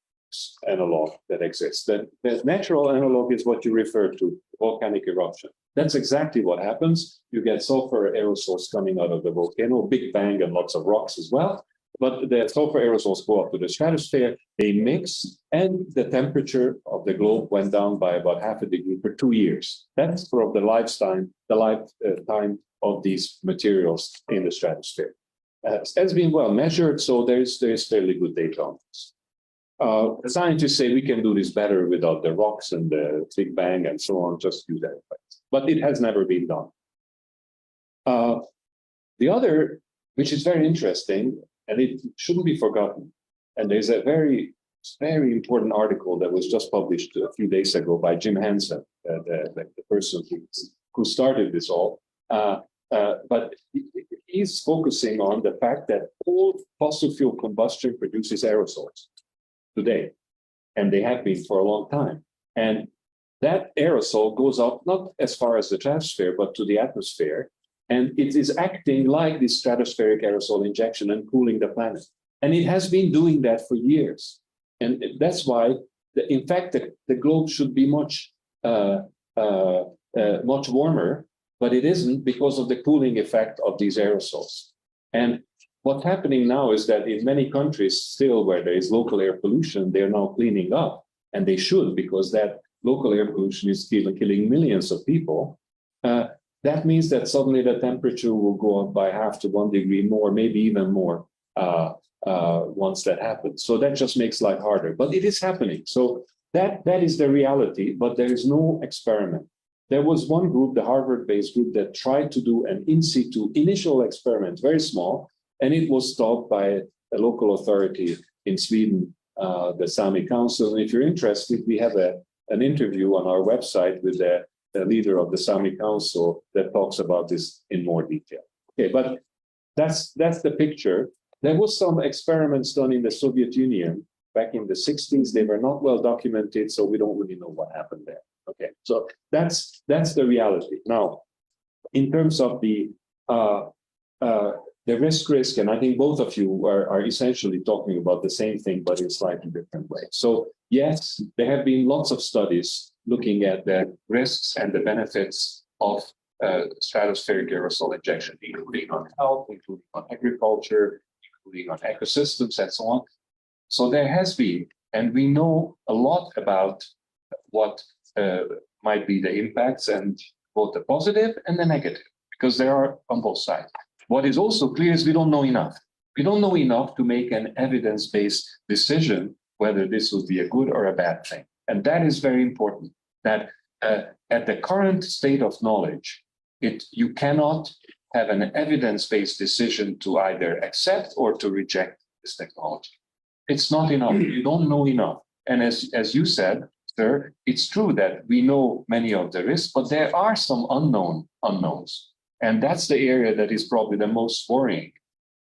analog that exists. The natural analog is what you refer to, volcanic eruption. That's exactly what happens. You get sulfur aerosols coming out of the volcano, big bang and lots of rocks as well. But the sulfur aerosols go up to the stratosphere, they mix, and the temperature of the globe went down by about 0.5 degree for 2 years. That's for the lifetime of these materials in the stratosphere. Has been well measured, so there's fairly good data on this. Scientists say we can do this better without the rocks and the Big Bang and so on, just use that. But it has never been done. The other, which is very interesting, and it shouldn't be forgotten. And there's a very, very important article that was just published a few days ago by Jim Hansen, the person who started this all. But he's focusing on the fact that all fossil fuel combustion produces aerosols today, and they have been for a long time. And that aerosol goes up not as far as the stratosphere, but to the atmosphere. And it is acting like this stratospheric aerosol injection and cooling the planet. And it has been doing that for years. And that's why, in fact, the globe should be much warmer, but it isn't because of the cooling effect of these aerosols. And what's happening now is that in many countries still where there is local air pollution, they're now cleaning up, and they should, because that local air pollution is still killing millions of people. That means that suddenly the temperature will go up by half to 1 degree more, maybe even more, once that happens. So that just makes life harder, but it is happening. So that is the reality, but there is no experiment. There was one group, the Harvard-based group, that tried to do an in situ initial experiment, very small, and it was stopped by a local authority in Sweden, the Sami Council. And if you're interested, we have an interview on our website with the leader of the Sami Council that talks about this in more detail. Okay, but that's the picture. There was some experiments done in the Soviet Union back in the 60s. They were not well documented, so we don't really know what happened there. Okay, so that's the reality. Now, in terms of the risk, and I think both of you are essentially talking about the same thing, but in slightly different ways. So yes, there have been lots of studies looking at the risks and the benefits of stratospheric aerosol injection, including on health, including on agriculture, including on ecosystems, and so on. So there has been, and we know a lot about what might be the impacts, and both the positive and the negative, because there are on both sides. What is also clear is we don't know enough. We don't know enough to make an evidence-based decision whether this would be a good or a bad thing. And that is very important, that at the current state of knowledge, you cannot have an evidence-based decision to either accept or to reject this technology. It's not enough. You don't know enough. And as you said, sir, it's true that we know many of the risks, but there are some unknowns. And that's the area that is probably the most worrying.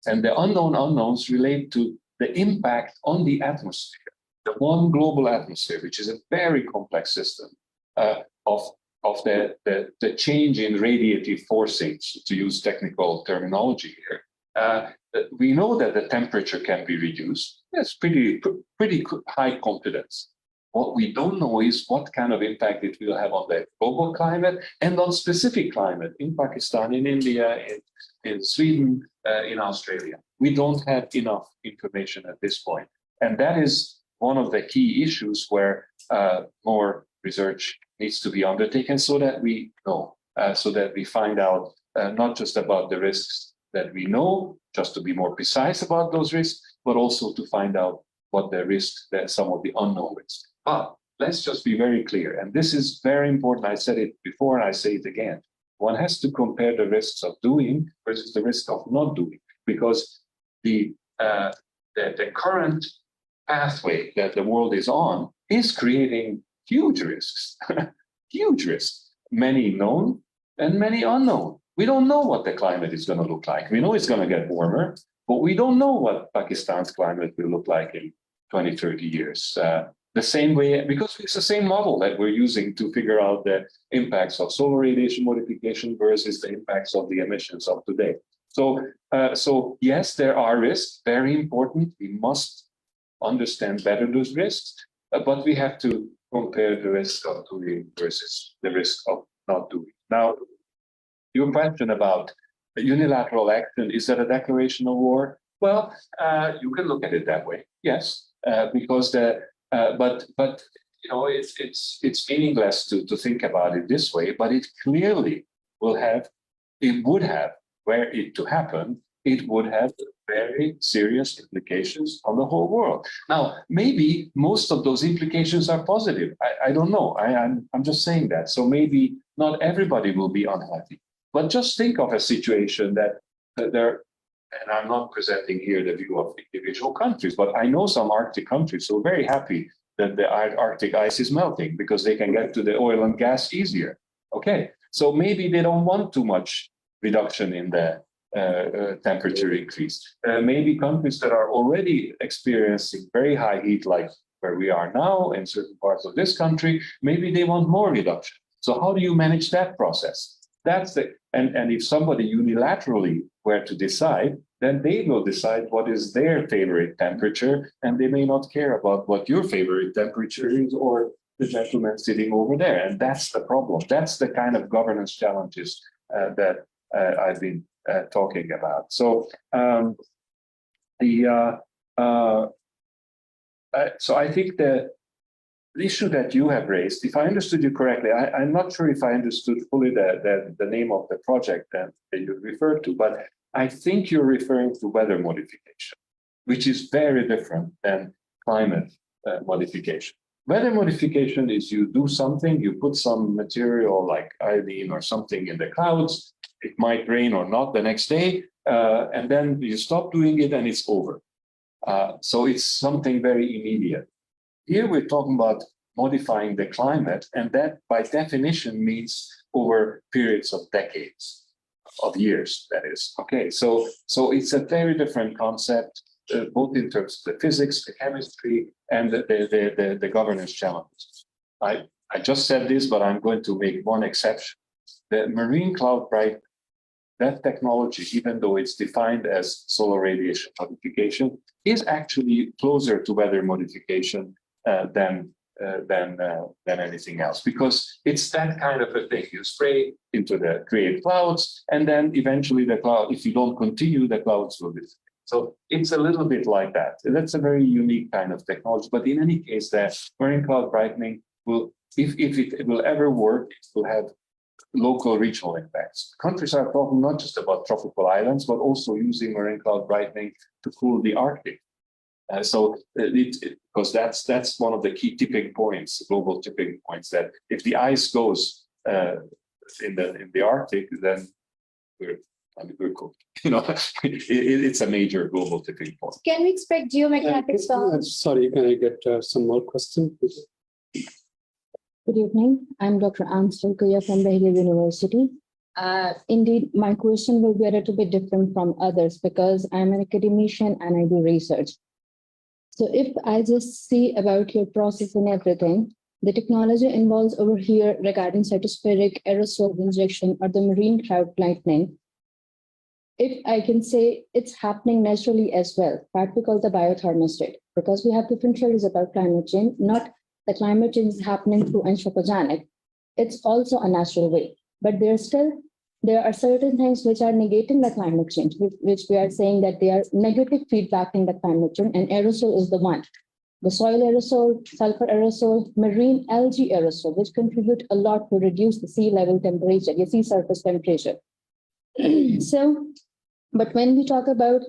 And the unknown unknowns relate to the impact on the atmosphere, the one global atmosphere, which is a very complex system of the change in radiative forcing, to use technical terminology here. We know that the temperature can be reduced. That's pretty high confidence. What we don't know is what kind of impact it will have on the global climate and on specific climate in Pakistan, in India, in Sweden, in Australia. We don't have enough information at this point. And that is one of the key issues where more research needs to be undertaken so that we know, so that we find out not just about the risks that we know, just to be more precise about those risks, but also to find out what the risks, that some of the unknown risks. But let's just be very clear, and this is very important. I said it before and I say it again. One has to compare the risks of doing versus the risk of not doing, because the current pathway that the world is on is creating huge risks, huge risks, many known and many unknown. We don't know what the climate is going to look like. We know it's going to get warmer, but we don't know what Pakistan's climate will look like in 20, 30 years. The same way, because it's the same model that we're using to figure out the impacts of solar radiation modification versus the impacts of the emissions of today. So yes, there are risks, very important. We must understand better those risks, but we have to compare the risk of doing versus the risk of not doing. Now, your question about unilateral action, is that a declaration of war? Well, you can look at it that way, yes, because but you know, it's meaningless to think about it this way. But it clearly would have, were it to happen, it would have very serious implications on the whole world. Now, maybe most of those implications are positive. I don't know. I'm just saying that. So maybe not everybody will be unhappy. But just think of a situation that there and I'm not presenting here the view of individual countries, but I know some Arctic countries who are very happy that the Arctic ice is melting because they can get to the oil and gas easier. Okay, so maybe they don't want too much reduction in the temperature increase. Maybe countries that are already experiencing very high heat, like where we are now in certain parts of this country, maybe they want more reduction. So how do you manage that process? That's the, and if somebody unilaterally were to decide, then they will decide what is their favorite temperature, and they may not care about what your favorite temperature is or the gentleman sitting over there. And that's the problem. That's the kind of governance challenges that I've been talking about. So so I think the issue that you have raised, if I understood you correctly, I'm not sure if I understood fully the name of the project that you referred to, but I think you're referring to weather modification, which is very different than climate modification. Weather modification is you do something, you put some material like iodine or something in the clouds, it might rain or not the next day, and then you stop doing it and it's over. So it's something very immediate. Here we're talking about modifying the climate, and that by definition means over periods of decades, of years, that is. Okay, so it's a very different concept, both in terms of the physics, the chemistry, and the governance challenges. I just said this, but I'm going to make one exception. The marine cloud brightening, that technology, even though it's defined as solar radiation modification, is actually closer to weather modification than anything else, because it's that kind of a thing. You spray into the create clouds, and then eventually the cloud, if you don't continue, the clouds will disappear. So it's a little bit like that. That's a very unique kind of technology. But in any case, the marine cloud brightening will, if it will ever work, it will have local regional impacts. Countries are talking not just about tropical islands, but also using marine cloud brightening to cool the Arctic. Because that's one of the key tipping points, global tipping points, that if the ice goes in the Arctic, then we're cooked. You know, it's a major global tipping point. Can we expect geomagnetic storms? Sorry, can I get some more questions? Good evening. I'm Dr. Ansel Kuya from Bahia University. Indeed, my question will be a little bit different from others because I'm an academician and I do research. So if I just see about your process and everything, the technology involves over here regarding stratospheric aerosol injection or the marine cloud lightning, if I can say it's happening naturally as well, that we call the biothermostat, because we have different theories about climate change, not the climate change is happening through anthropogenic. It's also a natural way, but there are certain things which are negating the climate change, which we are saying that they are negative feedback in the climate change, and aerosol is the one. The soil aerosol, sulfur aerosol, marine algae aerosol, which contribute a lot to reduce the sea level temperature, the sea surface temperature. So, but when we talk about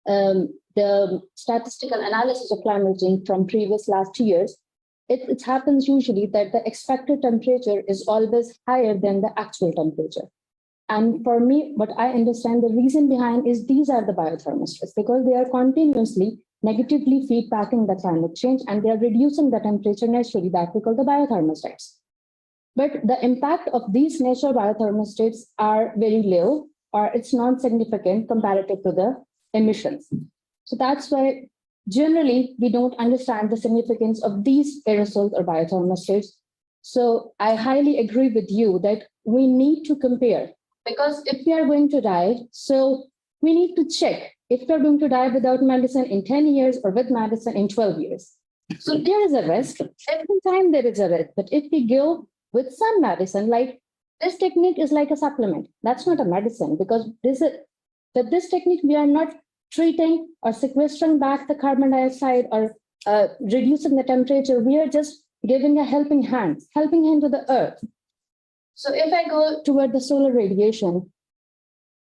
the statistical analysis of climate change from previous last years, it happens usually that the expected temperature is always higher than the actual temperature. And for me, what I understand the reason behind is these are the biothermostats, because they are continuously negatively feedbacking the climate change and they are reducing the temperature naturally, that we call the biothermostats. But the impact of these natural biothermostats are very low, or it's not significant comparative to the emissions. So that's why generally we don't understand the significance of these aerosols or biothermostats. So I highly agree with you that we need to compare, because if we are going to die, so we need to check if we are going to die without medicine in 10 years or with medicine in 12 years. So there is a risk. Every time there is a risk. But if we go with some medicine, like this technique is like a supplement. That's not a medicine, because this technique, we are not treating or sequestering back the carbon dioxide or reducing the temperature. We are just giving a helping hand to the earth. So if I go toward the solar radiation,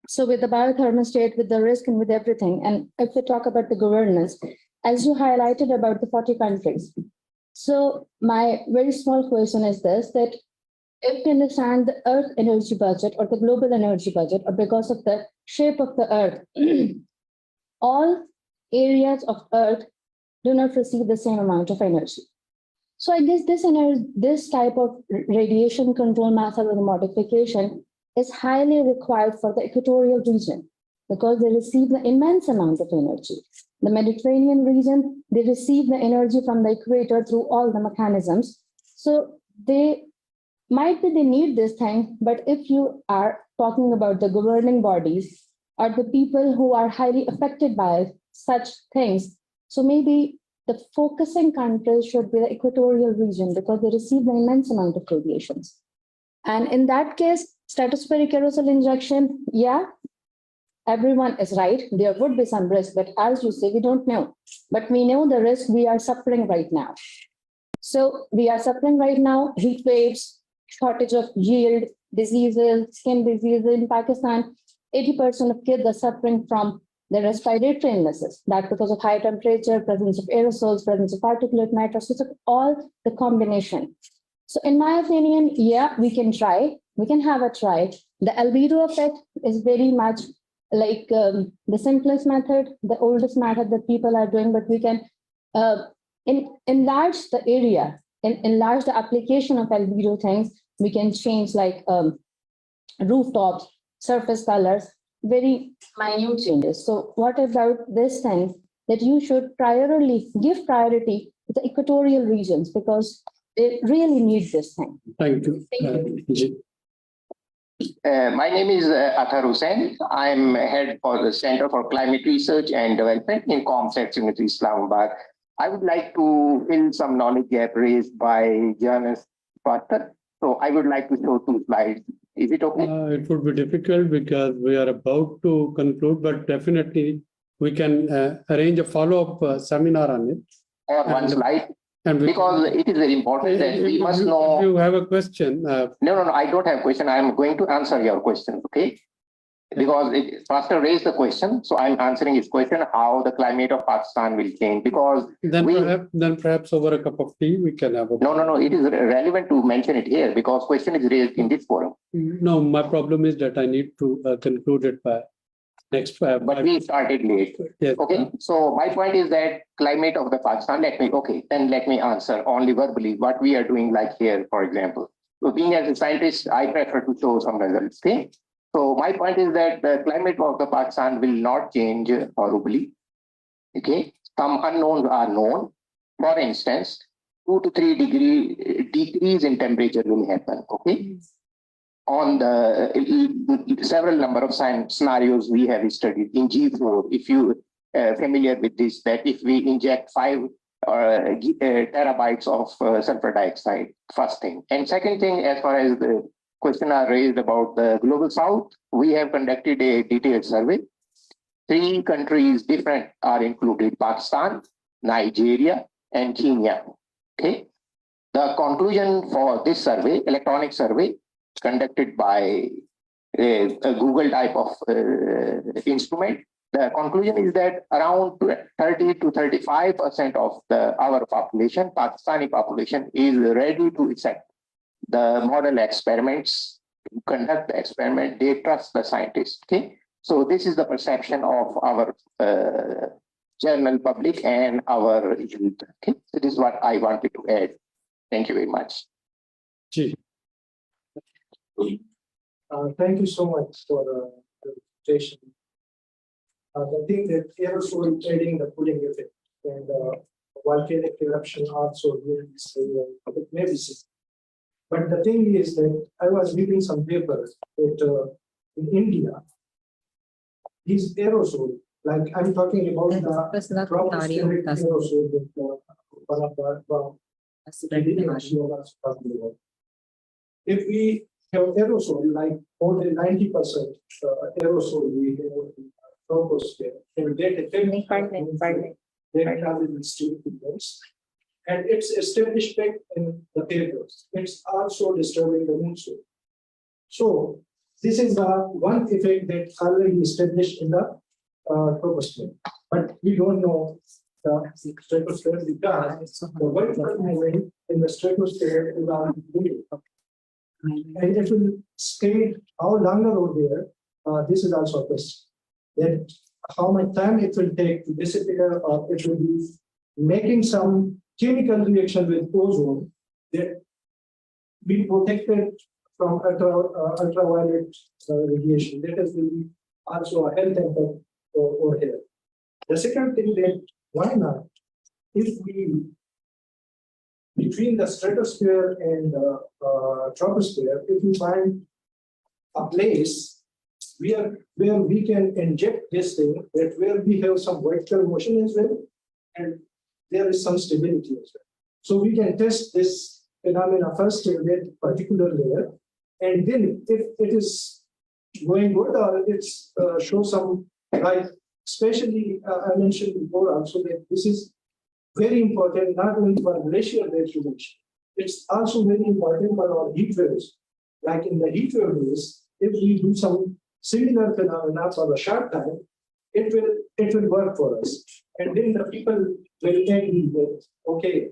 so with the biothermostat, with the risk and with everything, and if we talk about the governance, as you highlighted about the 40 countries. So my very small question is this, that if we understand the Earth energy budget or the global energy budget, or because of the shape of the Earth, all areas of Earth do not receive the same amount of energy. So I guess this type of radiation control method or the modification is highly required for the equatorial region because they receive the immense amount of energy. The Mediterranean region, they receive the energy from the equator through all the mechanisms. So they need this thing, but if you are talking about the governing bodies or the people who are highly affected by such things, so maybe the focusing countries should be the equatorial region because they receive an immense amount of radiations. And in that case, stratospheric aerosol injection, yeah, everyone is right. There would be some risk, but as you say, we don't know. But we know the risk we are suffering right now. So we are suffering right now, heat waves, shortage of yield, diseases, skin diseases in Pakistan. 80% of kids are suffering from the respiratory illnesses. That's because of high temperature, presence of aerosols, presence of particulate matter. So it's all the combination. So in my opinion, yeah, we can try. We can have a try. The albedo effect is very much like the simplest method, the oldest method that people are doing, but we can enlarge the area, enlarge the application of albedo things. We can change like rooftops, surface colors, very minute changes. So what about this thing that you should give priority to the equatorial regions because they really need this thing. Thank you. My name is Athar Hussain. I'm head for the Center for Climate Research and Development in ComSec University, Islamabad. I would like to fill some knowledge gap raised by Janus Pastor. So I would like to show 2 slides. Is it okay? It would be difficult because we are about to conclude, but definitely we can arrange a follow-up seminar on it. Or 1 slide. And because it is very important that we must know. If you have a question. No, I don't have a question. I am going to answer your question, okay? Because Pastor raised the question, so I'm answering his question, how the climate of Pakistan will change. Because then perhaps over a cup of tea, we can have a... No, it is relevant to mention it here because question is raised in this forum. No, my problem is that I need to conclude it by next. But we started late. Yes. Okay, so my point is that climate of the Pakistan, let me answer only verbally what we are doing like here, for example. So being as a scientist, I prefer to show some results, okay? So my point is that the climate of the Pakistan will not change horribly, okay? Some unknowns are known. For instance, 2 to 3 degree decrease in temperature will happen, okay? On the several number of scenarios we have studied in G4, if you are familiar with this, that if we inject 5 terabytes of sulfur dioxide, first thing. And second thing, as far as the question are raised about the global south, we have conducted a detailed survey. 3 countries different are included: Pakistan, Nigeria, and Kenya. Okay. The conclusion for this survey, electronic survey, conducted by a Google type of instrument, the conclusion is that around 30 to 35% of our population, Pakistani population, is ready to accept the model experiments, conduct the experiment. They trust the scientists. Okay, so this is the perception of our general public and our youth. Okay, so this is what I wanted to add. Thank you very much. Gee. Thank you so much for the presentation. I think that aerosol trading the cooling effect and volcanic eruption also will be seen, it may be seen. But the thing is that I was reading some papers that in India, these aerosol, like I'm talking about the tropospheric aerosol that one of the if we have aerosol, like more than 90% aerosol we have in troposphere, and and its establishment in the papers, it's also disturbing the moonsoon. So this is the one effect that already established in the troposphere, but we don't know the stratosphere because the vertical movement in the stratosphere is on and it will stay how longer over there. This is also a question. That how much time it will take to disappear, or it will be making some chemical reaction with ozone that be protected from ultraviolet radiation. That is will be also a health impact over here. The second thing that why not, if we between the stratosphere and troposphere, if we find a place where we can inject this thing, that where we have some vertical motion as well, and there is some stability as well. So we can test this phenomena first in that particular layer, and then if it is going good or it's show some like, especially I mentioned before also that this is very important not only for glacier distribution, it's also very important for our heat waves. Like in the heat wave days, if we do some similar phenomena for a short time, it will work for us. And then the people will agree that okay,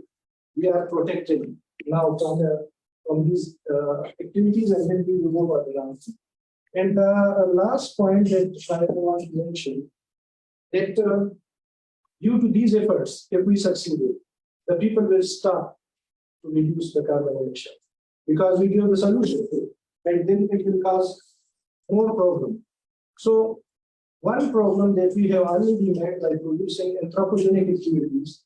we are protected now from these activities, and then we will move around. And the last point that I want to mention that due to these efforts, if we succeeded, the people will stop to reduce the carbon emission because we give the solution, and then it will cause more problem. So one problem that we have already met by producing anthropogenic activities,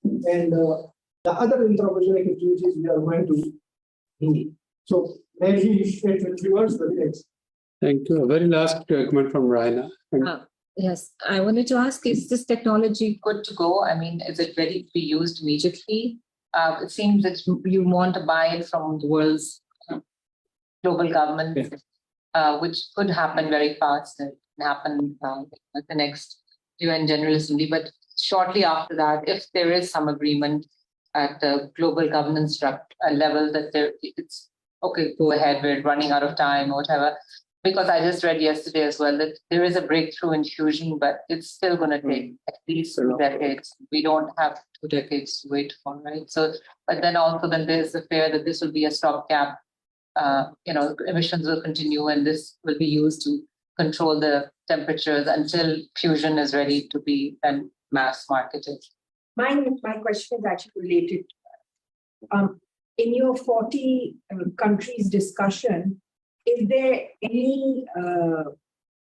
and the other anthropogenic activities we are going to do. So maybe it will reverse the things. Thank you. A very last comment from Raina. Yes, I wanted to ask, is this technology good to go? I mean, is it ready to be used immediately? It seems that you want to buy it from the world's global government, which could happen very fast. It can happen at the next UN General Assembly. But shortly after that, if there is some agreement at the global governance level that it's okay, go ahead, we're running out of time or whatever. Because I just read yesterday as well that there is a breakthrough in fusion, but it's still going to take at least 2 decades. We don't have 2 decades to wait for, right? So, but then also then there's the fear that this will be a stopgap. Emissions will continue, and this will be used to control the temperatures until fusion is ready to be then mass marketed. My question is actually related. In your 40 countries discussion, is there any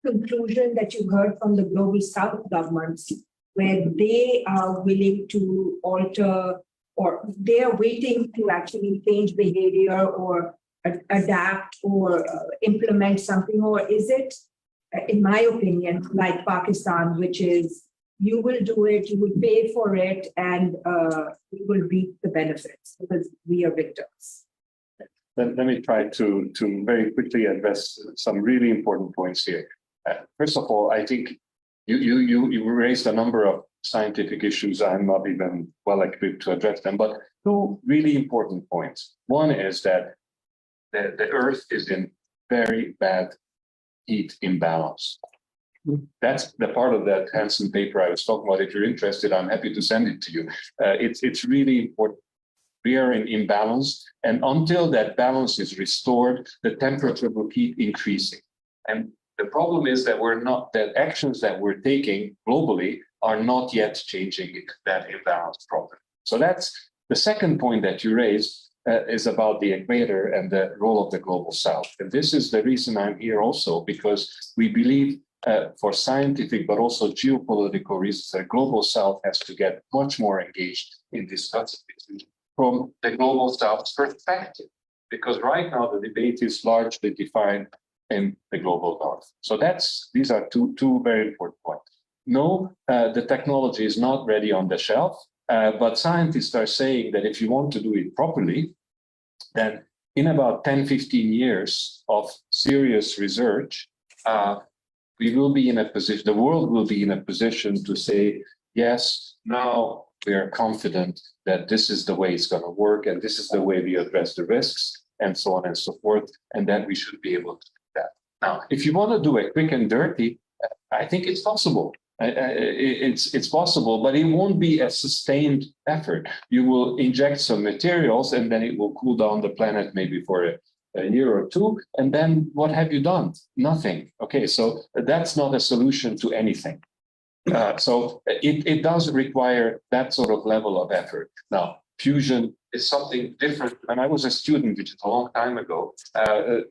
conclusion that you heard from the global South governments where they are willing to alter, or they are waiting to actually change behavior or adapt or implement something? Or is it, in my opinion, like Pakistan, which is you will do it, you will pay for it, and we will reap the benefits because we are victims? Let me try to very quickly address some really important points here. First of all, I think you raised a number of scientific issues. I'm not even well equipped to address them, but 2 really important points. One is that the Earth is in very bad heat imbalance. That's the part of that Hansen paper I was talking about. If you're interested, I'm happy to send it to you. It's really important. We are in imbalance, and until that balance is restored, the temperature will keep increasing. And the problem is that the actions that we're taking globally are not yet changing that imbalance problem. So that's the second point that you raised is about the equator and the role of the global South. And this is the reason I'm here also, because we believe for scientific but also geopolitical reasons that global South has to get much more engaged in discussing it from the global South's perspective, because right now the debate is largely defined in the global North. So these are two very important points. No, the technology is not ready on the shelf, but scientists are saying that if you want to do it properly, then in about 10, 15 years of serious research, we will be in a position, the world will be in a position to say, yes, now we are confident that this is the way it's going to work, and this is the way we address the risks, and so on and so forth, and then we should be able to do that. Now, if you want to do it quick and dirty, I think it's possible. It's possible, but it won't be a sustained effort. You will inject some materials, and then it will cool down the planet maybe for a year or two, and then what have you done? Nothing. Okay, so that's not a solution to anything. So it does require that sort of level of effort. Now, fusion is something different. When I was a student, which is a long time ago,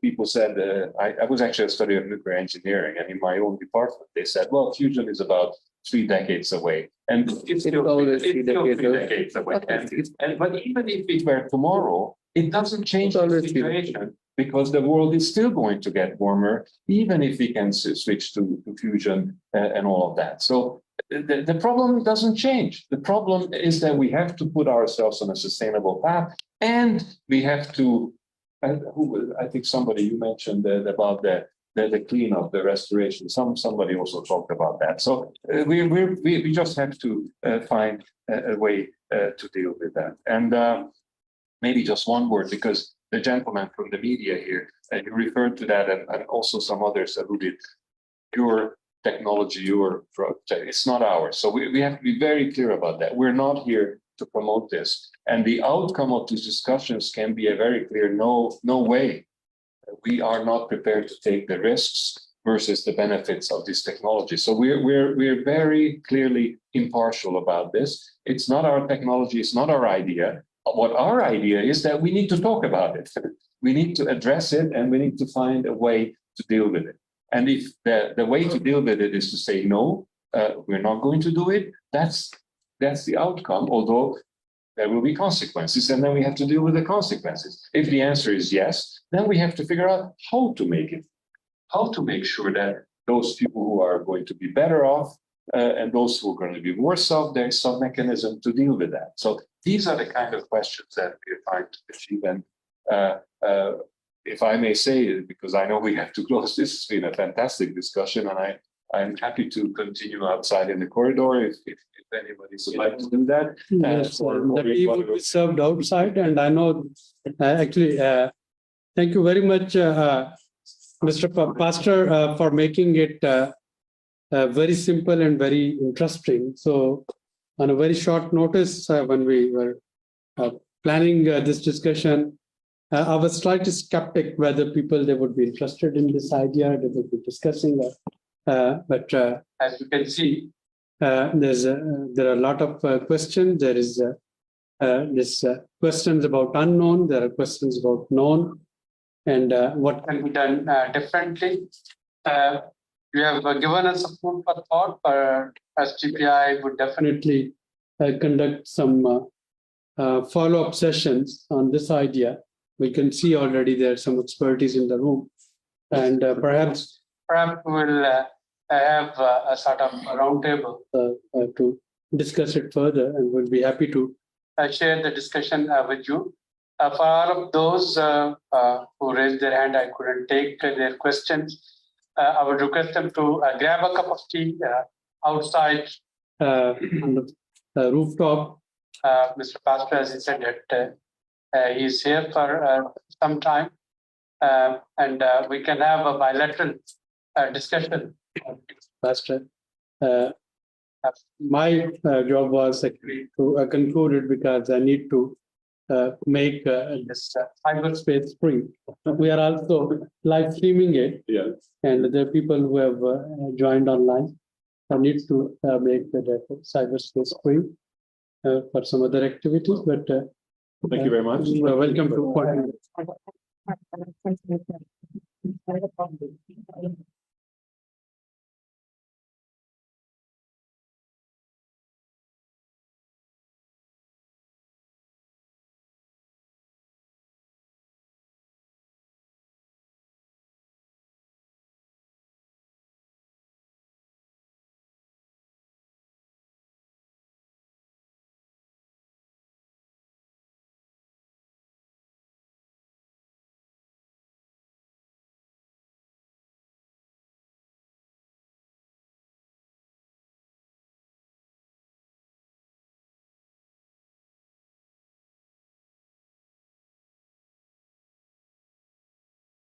people said, I was actually a study of nuclear engineering, and in my own department, they said, well, fusion is about 3 decades away. And it's still always 3 decades away. But even if it were tomorrow, it doesn't change the situation, because the world is still going to get warmer, even if we can switch to fusion and all of that. So the problem doesn't change. The problem is that we have to put ourselves on a sustainable path, and we have to, I think somebody, you mentioned about the cleanup, the restoration. Somebody also talked about that. So we just have to find a way to deal with that. And maybe just one word, because the gentleman from the media here, you referred to that, and also some others alluded, your technology, your project, it's not ours. So we have to be very clear about that. We're not here to promote this. And the outcome of these discussions can be a very clear no way. We are not prepared to take the risks versus the benefits of this technology. So we're very clearly impartial about this. It's not our technology, it's not our idea. What our idea is that we need to talk about it. We need to address it, and we need to find a way to deal with it. And if the way to deal with it is to say, no, we're not going to do it, that's the outcome, although there will be consequences, and then we have to deal with the consequences. If the answer is yes, then we have to figure out how to make sure that those people who are going to be better off and those who are going to be worse off, there's some mechanism to deal with that. So these are the kind of questions that we're trying to achieve. And if I may say, because I know we have to close, this has been a fantastic discussion, and I'm happy to continue outside in the corridor if anybody would like to do that. Yes, the tea would be served outside, and I know actually, thank you very much, Mr. Pastor, for making it very simple and very interesting. So on a very short notice, when we were planning this discussion, I was slightly skeptic whether they would be interested in this idea, they would be discussing it. But as you can see, there are a lot of questions. There is questions about unknown. There are questions about known, and what can be done differently. You have given us a food for thought. SGPI would definitely conduct some follow-up sessions on this idea. We can see already there's some expertise in the room, and perhaps we'll have a sort of a roundtable to discuss it further, and we'll be happy to share the discussion with you. For all of those who raised their hand, I couldn't take their questions. I would request them to grab a cup of tea outside on the rooftop. Mr. Pastor, as he said, that he's here for some time, and we can have a bilateral discussion. Pastor, my job was actually to conclude it, because I need to make this cyberspace free. We are also live streaming it, and there are people who have joined online. I need to make the cyberspace free for some other activities, but thank you very much. Welcome to